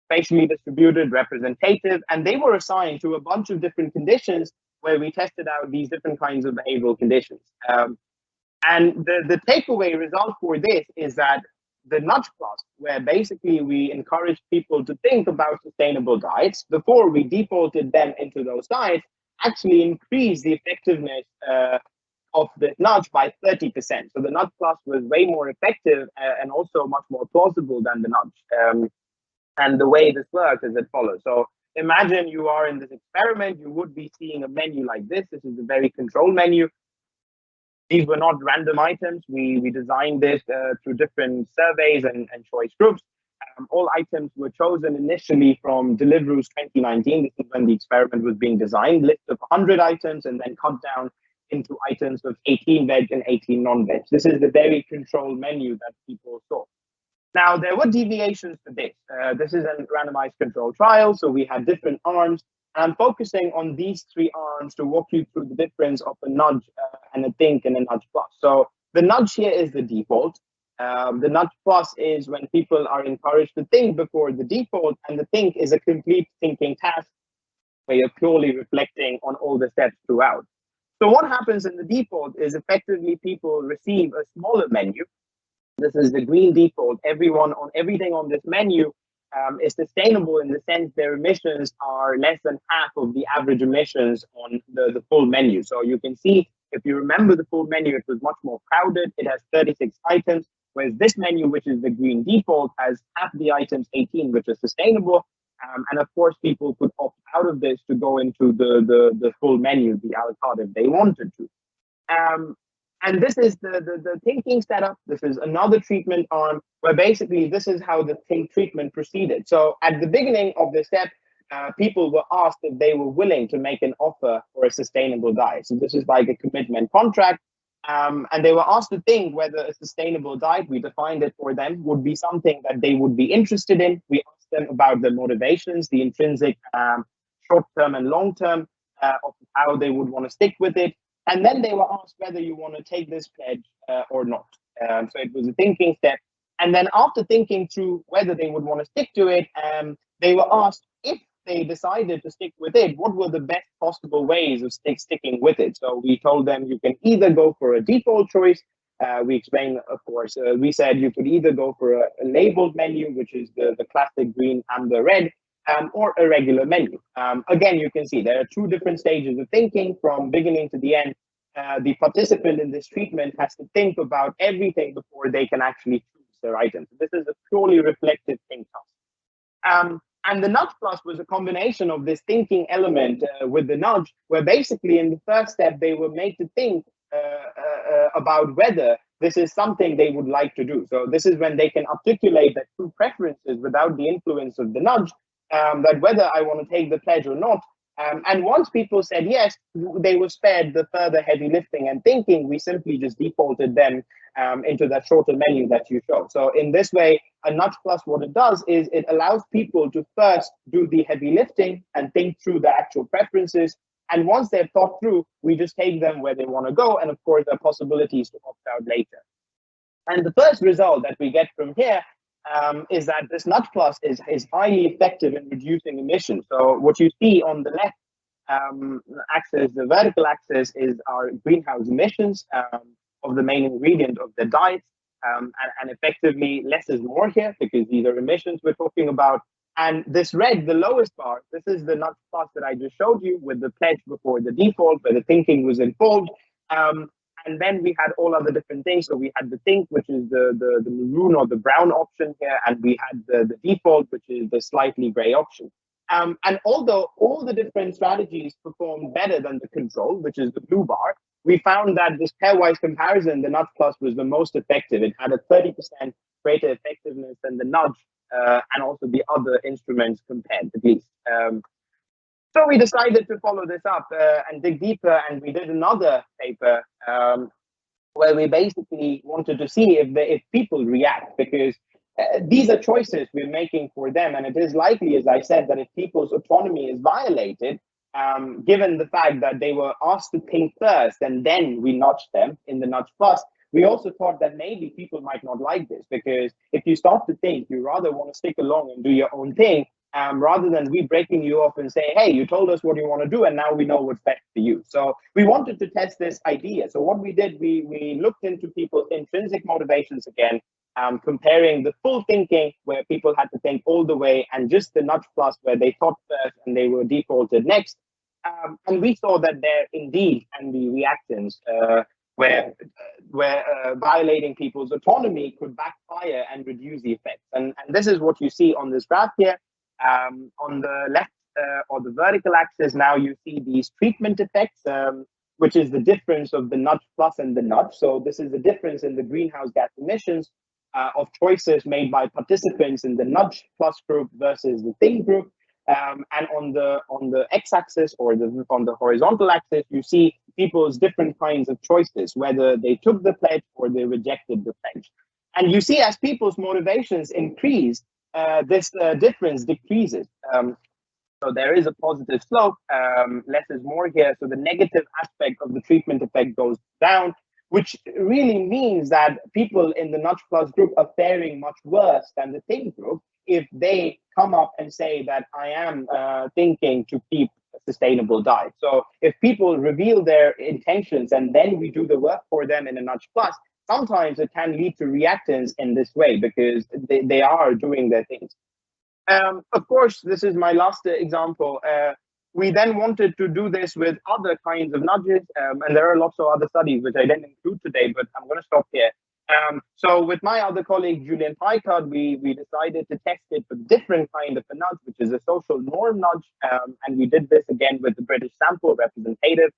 spatially distributed, representative, and they were assigned to a bunch of different conditions where we tested out these different kinds of behavioral conditions. And the takeaway result for this is that the nudge plus, where basically we encouraged people to think about sustainable diets before we defaulted them into those diets, actually increased the effectiveness of the nudge by 30%. So the nudge plus was way more effective and also much more plausible than the nudge. And the way this works is as follows. So imagine you are in this experiment, you would be seeing a menu like this. This is a very controlled menu. These were not random items. We designed this through different surveys and choice groups. All items were chosen initially from Deliveroo's 2019. This is when the experiment was being designed, list of 100 items and then cut down into items of 18 veg and 18 non-veg. This is the very controlled menu that people saw. Now, there were deviations to this. This is a randomized control trial, so we had different arms. And I'm focusing on these 3 arms to walk you through the difference of a nudge and a think and a nudge plus. So the nudge here is the default. The nudge plus is when people are encouraged to think before the default, and the think is a complete thinking task where you're purely reflecting on all the steps throughout. So what happens in the default is effectively people receive a smaller menu. This is the green default. Everything on this menu is sustainable in the sense their emissions are less than half of the average emissions on the full menu. So you can see, if you remember the full menu, it was much more crowded. It has 36 items, whereas this menu, which is the green default, has half the items, 18, which is sustainable. And of course, people could opt out of this to go into the full menu, the a la carte, if they wanted to. And this is the thinking setup. This is another treatment arm where basically this is how the think treatment proceeded. So at the beginning of the step, people were asked if they were willing to make an offer for a sustainable diet. So this is like a commitment contract. And they were asked to think whether a sustainable diet, we defined it for them, would be something that they would be interested in. We asked them about the motivations, the intrinsic short-term and long-term of how they would want to stick with it. And then they were asked whether you want to take this pledge or not. So it was a thinking step. And then after thinking through whether they would want to stick to it, they were asked if they decided to stick with it, what were the best possible ways of sticking with it? So we told them you can either go for a default choice. We explained, of course, we said you could either go for a labeled menu, which is the classic green, amber, red, or a regular menu. Again, you can see there are 2 different stages of thinking from beginning to the end. The participant in this treatment has to think about everything before they can actually choose their items. This is a purely reflective think task. And the nudge plus was a combination of this thinking element with the nudge, where basically in the first step, they were made to think about whether this is something they would like to do. So this is when they can articulate their true preferences without the influence of the nudge, that whether I want to take the pledge or not. And once people said yes, they were spared the further heavy lifting and thinking. We simply just defaulted them into that shorter menu that you show. So in this way, a nudge plus, what it does is it allows people to first do the heavy lifting and think through the actual preferences. And once they've thought through, we just take them where they want to go. And of course, there are possibilities to opt out later. And the first result that we get from here is that this nudge plus is highly effective in reducing emissions. So what you see on the left axis, the vertical axis, is our greenhouse emissions of the main ingredient of the diet. And effectively, less is more here because these are emissions we're talking about. And this red, the lowest bar, this is the nudge plus that I just showed you with the pledge before the default, where the thinking was involved. And then we had all other different things. So we had the think, which is the maroon or the brown option here, and we had the default, which is the slightly gray option. And although all the different strategies performed better than the control, which is the blue bar, we found that this pairwise comparison, the nudge plus was the most effective. It had a 30% greater effectiveness than the nudge and also the other instruments compared, at least. So we decided to follow this up and dig deeper, and we did another paper where we basically wanted to see if people react, because these are choices we're making for them, and it is likely, as I said, that if people's autonomy is violated, given the fact that they were asked to think first and then we nudged them in the nudge plus, we also thought that maybe people might not like this, because if you start to think, you rather want to stick along and do your own thing, rather than we breaking you off and say, hey, you told us what you want to do, and now we know what's best for you. So we wanted to test this idea. So what we did, we looked into people's intrinsic motivations again, comparing the full thinking, where people had to think all the way, and just the nudge plus, where they thought first and they were defaulted next. And we saw that there indeed can be reactions where violating people's autonomy could backfire and reduce the effects. And this is what you see on this graph here. On the left or the vertical axis, now you see these treatment effects, which is the difference of the nudge plus and the nudge. So this is the difference in the greenhouse gas emissions of choices made by participants in the nudge plus group versus the think group. And on the x-axis or on the horizontal axis, you see people's different kinds of choices, whether they took the pledge or they rejected the pledge. And you see, as people's motivations increase, this difference decreases. So there is a positive slope, less is more here. So the negative aspect of the treatment effect goes down, which really means that people in the nudge plus group are faring much worse than the think group if they come up and say that I am thinking to keep a sustainable diet. So if people reveal their intentions and then we do the work for them in a nudge plus, sometimes it can lead to reactance in this way because they are doing their things. Of course, this is my last example. We then wanted to do this with other kinds of nudges, and there are lots of other studies which I didn't include today, but I'm going to stop here. So with my other colleague, Julian Picard, we decided to test it with a different kind of a nudge, which is a social norm nudge. And we did this again with the British sample representative,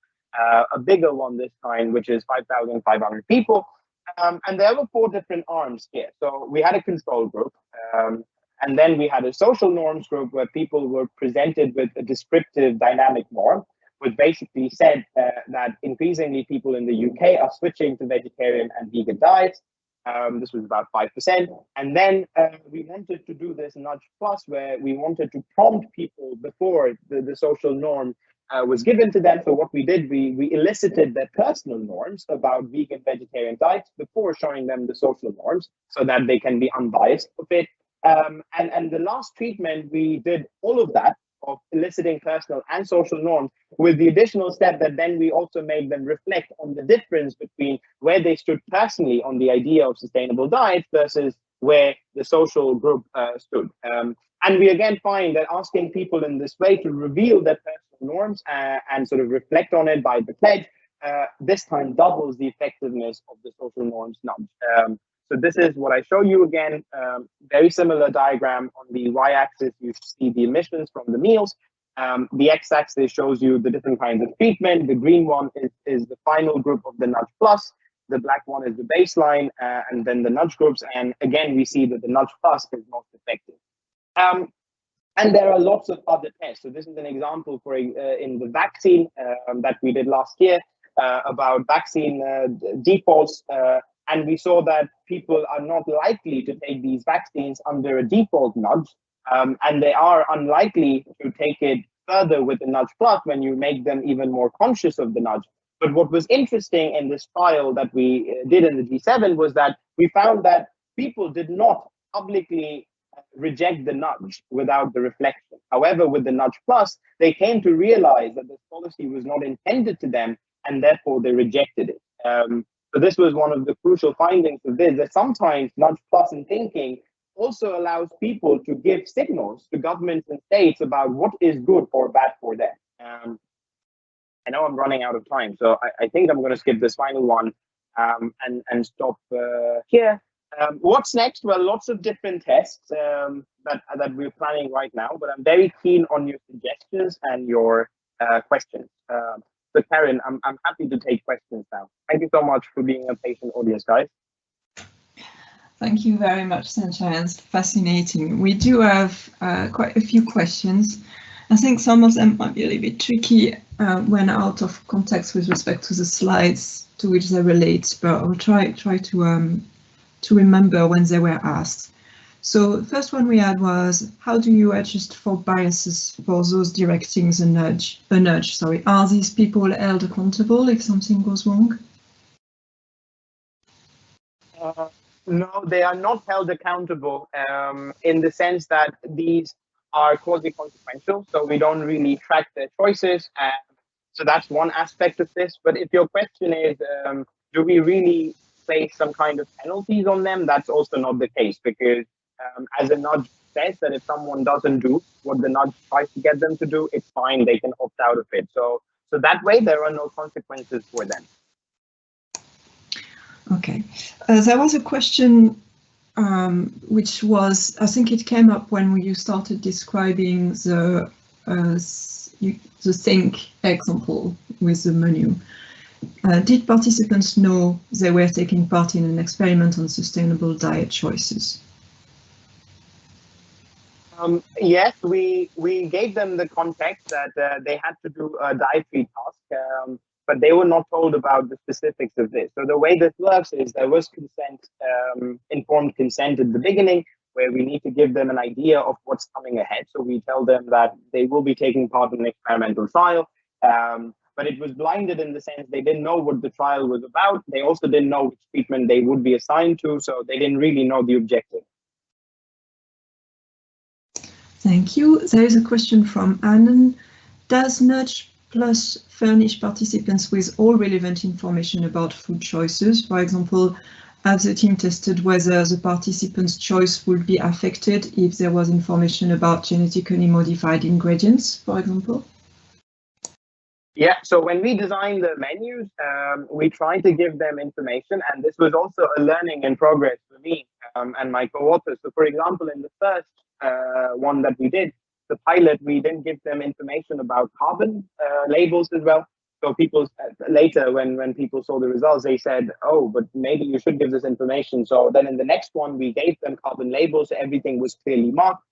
a bigger one this time, which is 5,500 people. And there were 4 different arms here. So we had a control group, and then we had a social norms group where people were presented with a descriptive dynamic norm, which basically said that increasingly people in the UK are switching to vegetarian and vegan diets. This was about 5%. And then we wanted to do this nudge plus, where we wanted to prompt people before the social norm was given to them. So what we did, we elicited their personal norms about vegan, vegetarian diets before showing them the social norms so that they can be unbiased a bit. And the last treatment, we did all of that, of eliciting personal and social norms, with the additional step that then we also made them reflect on the difference between where they stood personally on the idea of sustainable diet versus where the social group stood. And we again find that asking people in this way to reveal their personal norms and sort of reflect on it by the pledge, this time doubles the effectiveness of the social norms nudge. So this is what I show you again, very similar diagram. On the y-axis, you see the emissions from the meals. The x-axis shows you the different kinds of treatment. The green one is the final group of the nudge plus. The black one is the baseline, and then the nudge groups. And again, we see that the nudge plus is most effective. And there are lots of other tests. So this is an example for in the vaccine that we did last year about vaccine defaults. And we saw that people are not likely to take these vaccines under a default nudge, and they are unlikely to take it further with the nudge plus when you make them even more conscious of the nudge. But what was interesting in this trial that we did in the G7 was that we found that people did not publicly reject the nudge without the reflection. However, with the nudge plus, they came to realize that this policy was not intended to them, and therefore they rejected it. So this was one of the crucial findings of this, that sometimes nudge plus in thinking also allows people to give signals to governments and states about what is good or bad for them. I know I'm running out of time, so I think I'm going to skip this final one and stop here. What's next? Well, lots of different tests that we're planning right now, but I'm very keen on your suggestions and your questions. So Karen, I'm happy to take questions now. Thank you so much for being a patient audience, guys. Thank you very much, Sanchayan. It's fascinating. We do have quite a few questions. I think some of them might be a little bit tricky when out of context with respect to the slides to which they relate, but I'll try to remember when they were asked. So the first one we had was, how do you adjust for biases for those directing the nudge? Are these people held accountable if something goes wrong? No, they are not held accountable in the sense that these are quasi-consequential, so we don't really track their choices. So that's one aspect of this. But if your question is, do we really place some kind of penalties on them? That's also not the case, because as a nudge says, that if someone doesn't do what the nudge tries to get them to do, it's fine, they can opt out of it. So that way, there are no consequences for them. Okay, there was a question which was, I think it came up when you started describing the think example with the menu. Did participants know they were taking part in an experiment on sustainable diet choices? Yes, we gave them the context that they had to do a dietary task, but they were not told about the specifics of this. So the way this works is there was consent, informed consent at the beginning, where we need to give them an idea of what's coming ahead. So we tell them that they will be taking part in an experimental trial, but it was blinded in the sense they didn't know what the trial was about. They also didn't know which treatment they would be assigned to, so they didn't really know the objective. Thank you. There is a question from Annan. Does Nudge Plus furnish participants with all relevant information about food choices? For example, have the team tested whether the participant's choice would be affected if there was information about genetically modified ingredients, for example? Yeah, so when we designed the menus, we tried to give them information, and this was also a learning in progress for me and my co-authors. So for example, in the first one that we did, the pilot, we didn't give them information about carbon labels as well. So people later, when people saw the results, they said, oh, but maybe you should give this information. So then in the next one, we gave them carbon labels. So everything was clearly marked.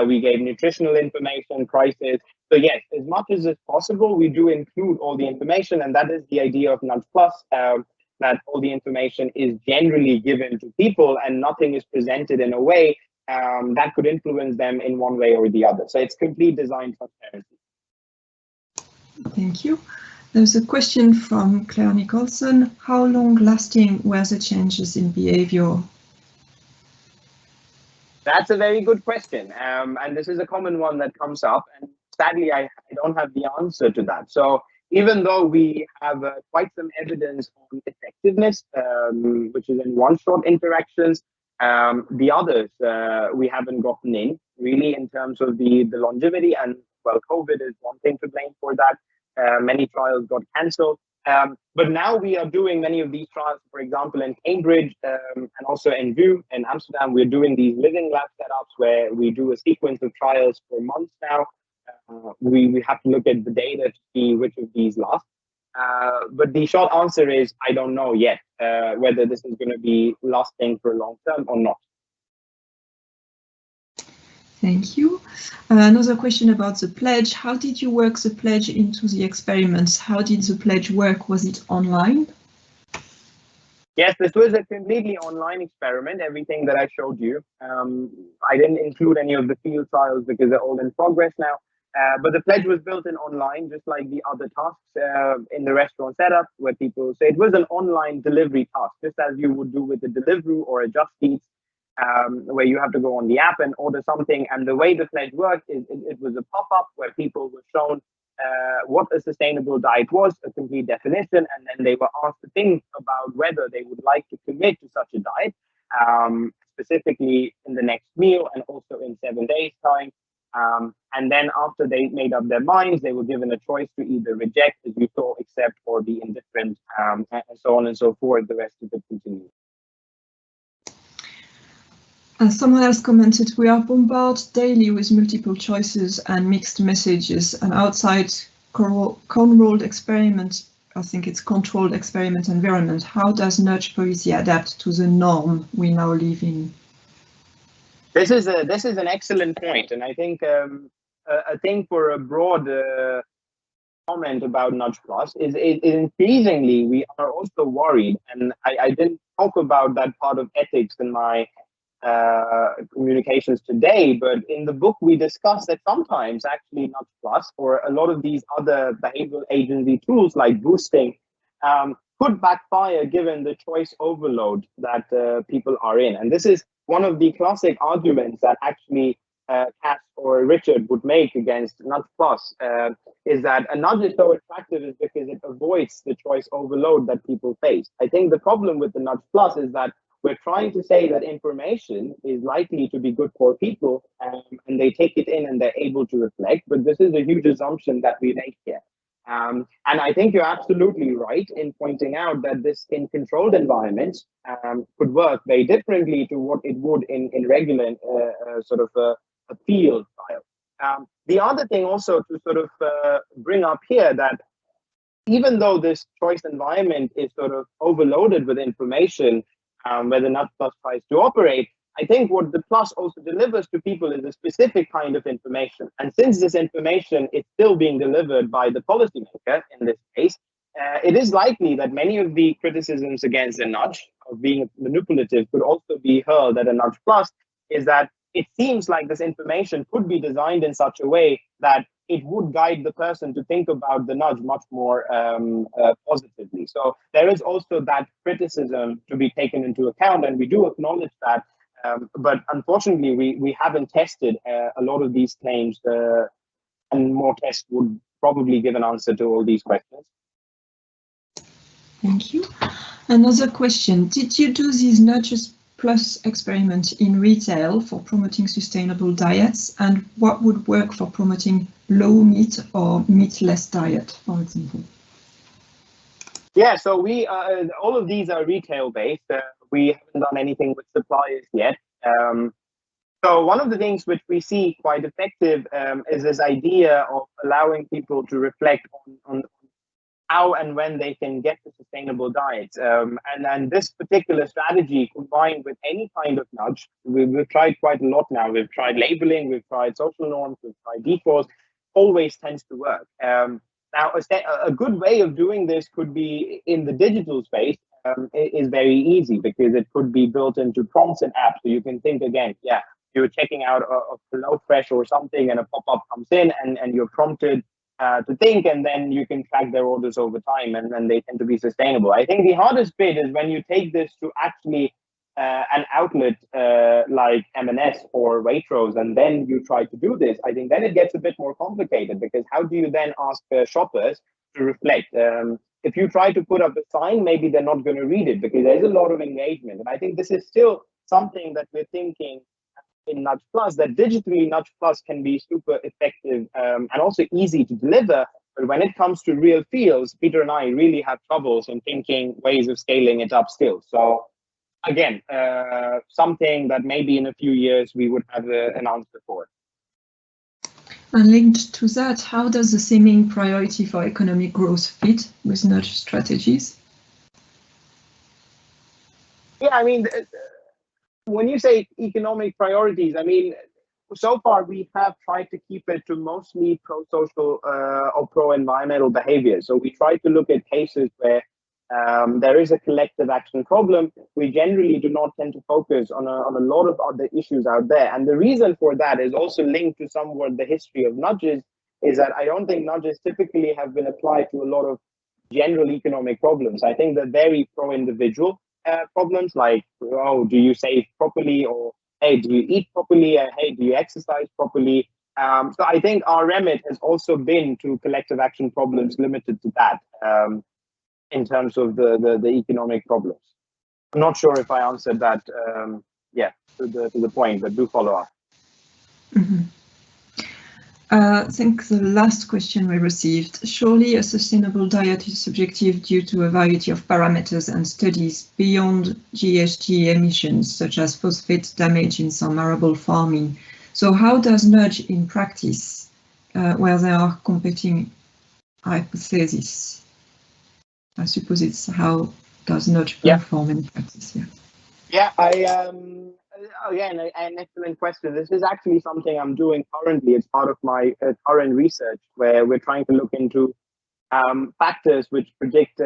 We gave nutritional information, prices. So yes, as much as it's possible, we do include all the information. And that is the idea of Nudge Plus, that all the information is generally given to people and nothing is presented in a way that could influence them in one way or the other. So it's complete design transparency. Thank you. There's a question from Claire Nicholson. How long lasting were the changes in behavior? That's a very good question. And this is a common one that comes up. And sadly, I don't have the answer to that. So even though we have quite some evidence on effectiveness, which is in one-shot interactions, the others we haven't gotten in really in terms of the longevity. And well, COVID is one thing to blame for that. Many trials got cancelled. But now we are doing many of these trials, for example, in Cambridge and also in Vrije in Amsterdam. We're doing these living lab setups where we do a sequence of trials for months now. We have to look at the data to see which of these last. But the short answer is I don't know yet whether this is going to be lasting for long term or not. Thank you. Another question about the pledge. How did you work the pledge into the experiments? How did the pledge work? Was it online? Yes, this was a completely online experiment, everything that I showed you. I didn't include any of the field trials because they're all in progress now. But the pledge was built in online, just like the other tasks in the restaurant setup where people say it was an online delivery task, just as you would do with a Deliveroo or a Just Eat, where you have to go on the app and order something. And the way the pledge worked is it was a pop-up where people were shown what a sustainable diet was, a complete definition, and then they were asked to think about whether they would like to commit to such a diet, specifically in the next meal and also in 7 days' time. And then after they made up their minds, they were given a choice to either reject, as you saw, accept, or be indifferent, and so on and so forth. The rest of it continues. Someone else commented, we are bombarded daily with multiple choices and mixed messages. And outside controlled experiment, I think it's controlled experiment environment, how does nudge policy adapt to the norm we now live in? This is an excellent point, and I think for a broad comment about Nudge Plus is increasingly we are also worried, and I didn't talk about that part of ethics in my communications today, but in the book we discuss that sometimes actually Nudge Plus or a lot of these other behavioral agency tools like boosting could backfire given the choice overload that people are in. And this is one of the classic arguments that actually Cass or Richard would make against Nudge Plus, is that a nudge is so attractive is because it avoids the choice overload that people face. I think the problem with the Nudge Plus is that we're trying to say that information is likely to be good for people, and they take it in and they're able to reflect, but this is a huge assumption that we make here. And I think you're absolutely right in pointing out that this in controlled environments could work very differently to what it would in regular sort of a field trial. The other thing also to sort of bring up here that even though this choice environment is sort of overloaded with information, where the Nudge Plus tries to operate, I think what the Plus also delivers to people is a specific kind of information. And since this information is still being delivered by the policymaker in this case, it is likely that many of the criticisms against the nudge of being manipulative could also be hurled at a Nudge Plus, is that it seems like this information could be designed in such a way that it would guide the person to think about the nudge much more positively. So there is also that criticism to be taken into account, and we do acknowledge that. But unfortunately, we haven't tested a lot of these claims, and more tests would probably give an answer to all these questions. Thank you. Another question, did you do these Nudges Plus experiment in retail for promoting sustainable diets, and what would work for promoting low meat or meatless diet, for example? Yeah, so we all of these are retail based. We haven't done anything with suppliers yet. So one of the things which we see quite effective is this idea of allowing people to reflect on how and when they can get to sustainable diets. And this particular strategy combined with any kind of nudge, we've tried quite a lot now. We've tried labeling, we've tried social norms, we've tried defaults, always tends to work. Now, a good way of doing this could be in the digital space. Is very easy because it could be built into prompts and apps. So you can think again, yeah, you're checking out a HelloFresh or something and a pop-up comes in and you're prompted to think, and then you can track their orders over time, and then they tend to be sustainable. I think the hardest bit is when you take this to actually an outlet like M&S or Waitrose, and then you try to do this. I think then it gets a bit more complicated, because how do you then ask shoppers to reflect? If you try to put up a sign, maybe they're not going to read it because there's a lot of engagement. And I think this is still something that we're thinking in Nudge Plus, that digitally Nudge Plus can be super effective and also easy to deliver. But when it comes to real fields, Peter and I really have troubles in thinking ways of scaling it up still. So again, something that maybe in a few years we would have an answer for. And linked to that, how does the seeming priority for economic growth fit with nudge strategies? Yeah, I mean, when you say economic priorities, I mean, so far we have tried to keep it to mostly pro-social or pro-environmental behavior. So we try to look at cases where there is a collective action problem. We generally do not tend to focus on a lot of other issues out there. And the reason for that is also linked to somewhat the history of nudges, is that I don't think nudges typically have been applied to a lot of general economic problems. I think they're very pro-individual problems, like, oh, do you save properly? Or, hey, do you eat properly? Hey, do you exercise properly? So I think our remit has also been to collective action problems limited to that in terms of the economic problems. I'm not sure if I answered that, to the point, but do follow up. Mm-hmm. I think the last question we received, surely a sustainable diet is subjective due to a variety of parameters and studies beyond GHG emissions, such as phosphate damage in some arable farming. So how does nudge in practice, where there are competing hypotheses? I suppose it's how does nudge perform in practice? Yeah, again, an excellent question. This is actually something I'm doing currently as part of my current research, where we're trying to look into factors which predict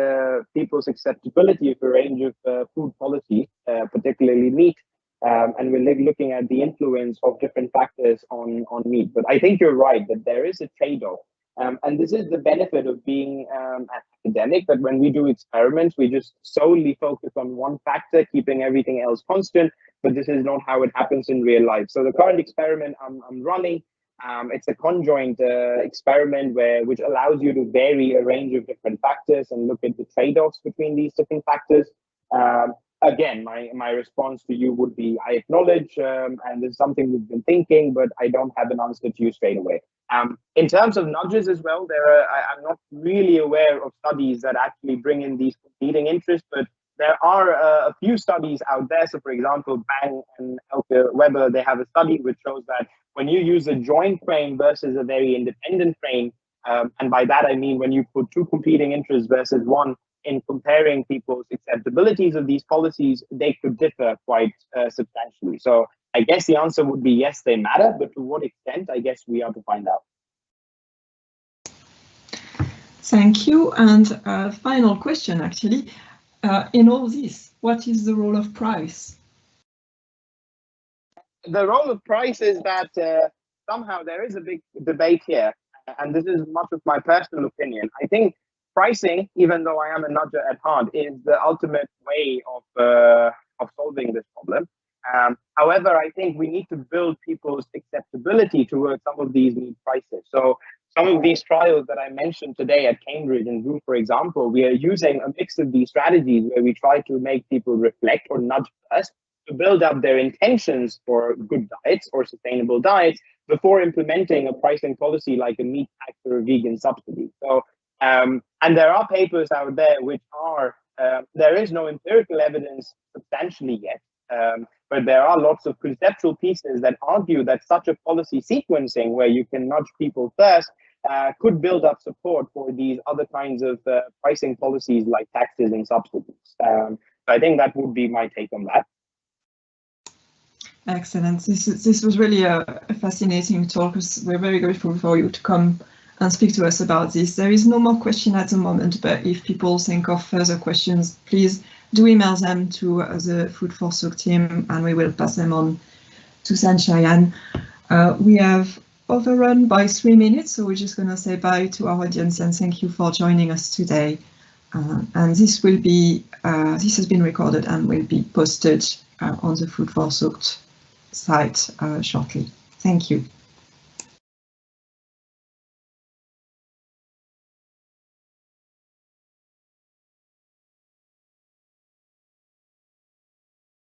people's acceptability of a range of food policies, particularly meat. And we're looking at the influence of different factors on meat. But I think you're right that there is a trade-off. And this is the benefit of being an academic, that when we do experiments, we just solely focus on one factor, keeping everything else constant. But this is not how it happens in real life. So the current experiment I'm running, it's a conjoint experiment which allows you to vary a range of different factors and look at the trade-offs between these different factors. Again, my response to you would be, I acknowledge, and it's something we've been thinking, but I don't have an answer to you straight away. In terms of nudges as well, I'm not really aware of studies that actually bring in these competing interests, but there are a few studies out there. So, for example, Bang and Elke Weber, they have a study which shows that when you use a joint frame versus a very independent frame, and by that I mean when you put two competing interests versus one, in comparing people's acceptabilities of these policies, they could differ quite substantially. So I guess the answer would be yes, they matter, but to what extent, I guess we are to find out. Thank you. And final question, actually. In all this, what is the role of price? The role of price is that somehow there is a big debate here, and this is much of my personal opinion. I think pricing, even though I am a nudger at heart, is the ultimate way of solving this problem. However, I think we need to build people's acceptability towards some of these need prices. So some of these trials that I mentioned today at Cambridge and Vrije, for example, we are using a mix of these strategies where we try to make people reflect or nudge first to build up their intentions for good diets or sustainable diets before implementing a pricing policy like a meat tax or a vegan subsidy. So, and there are papers out there which are, there is no empirical evidence substantially yet, but there are lots of conceptual pieces that argue that such a policy sequencing where you can nudge people first could build up support for these other kinds of pricing policies like taxes and subsidies. So I think that would be my take on that. Excellent. This was really a fascinating talk. We're very grateful for you to come and speak to us about this. There is no more question at the moment, but if people think of further questions, please do email them to the Food for Souk team and we will pass them on to Sanchayan. We have overrun by 3 minutes, so we're just going to say bye to our audience and thank you for joining us today. And this will be, this has been recorded and will be posted on the Food for Souk site shortly. Thank you.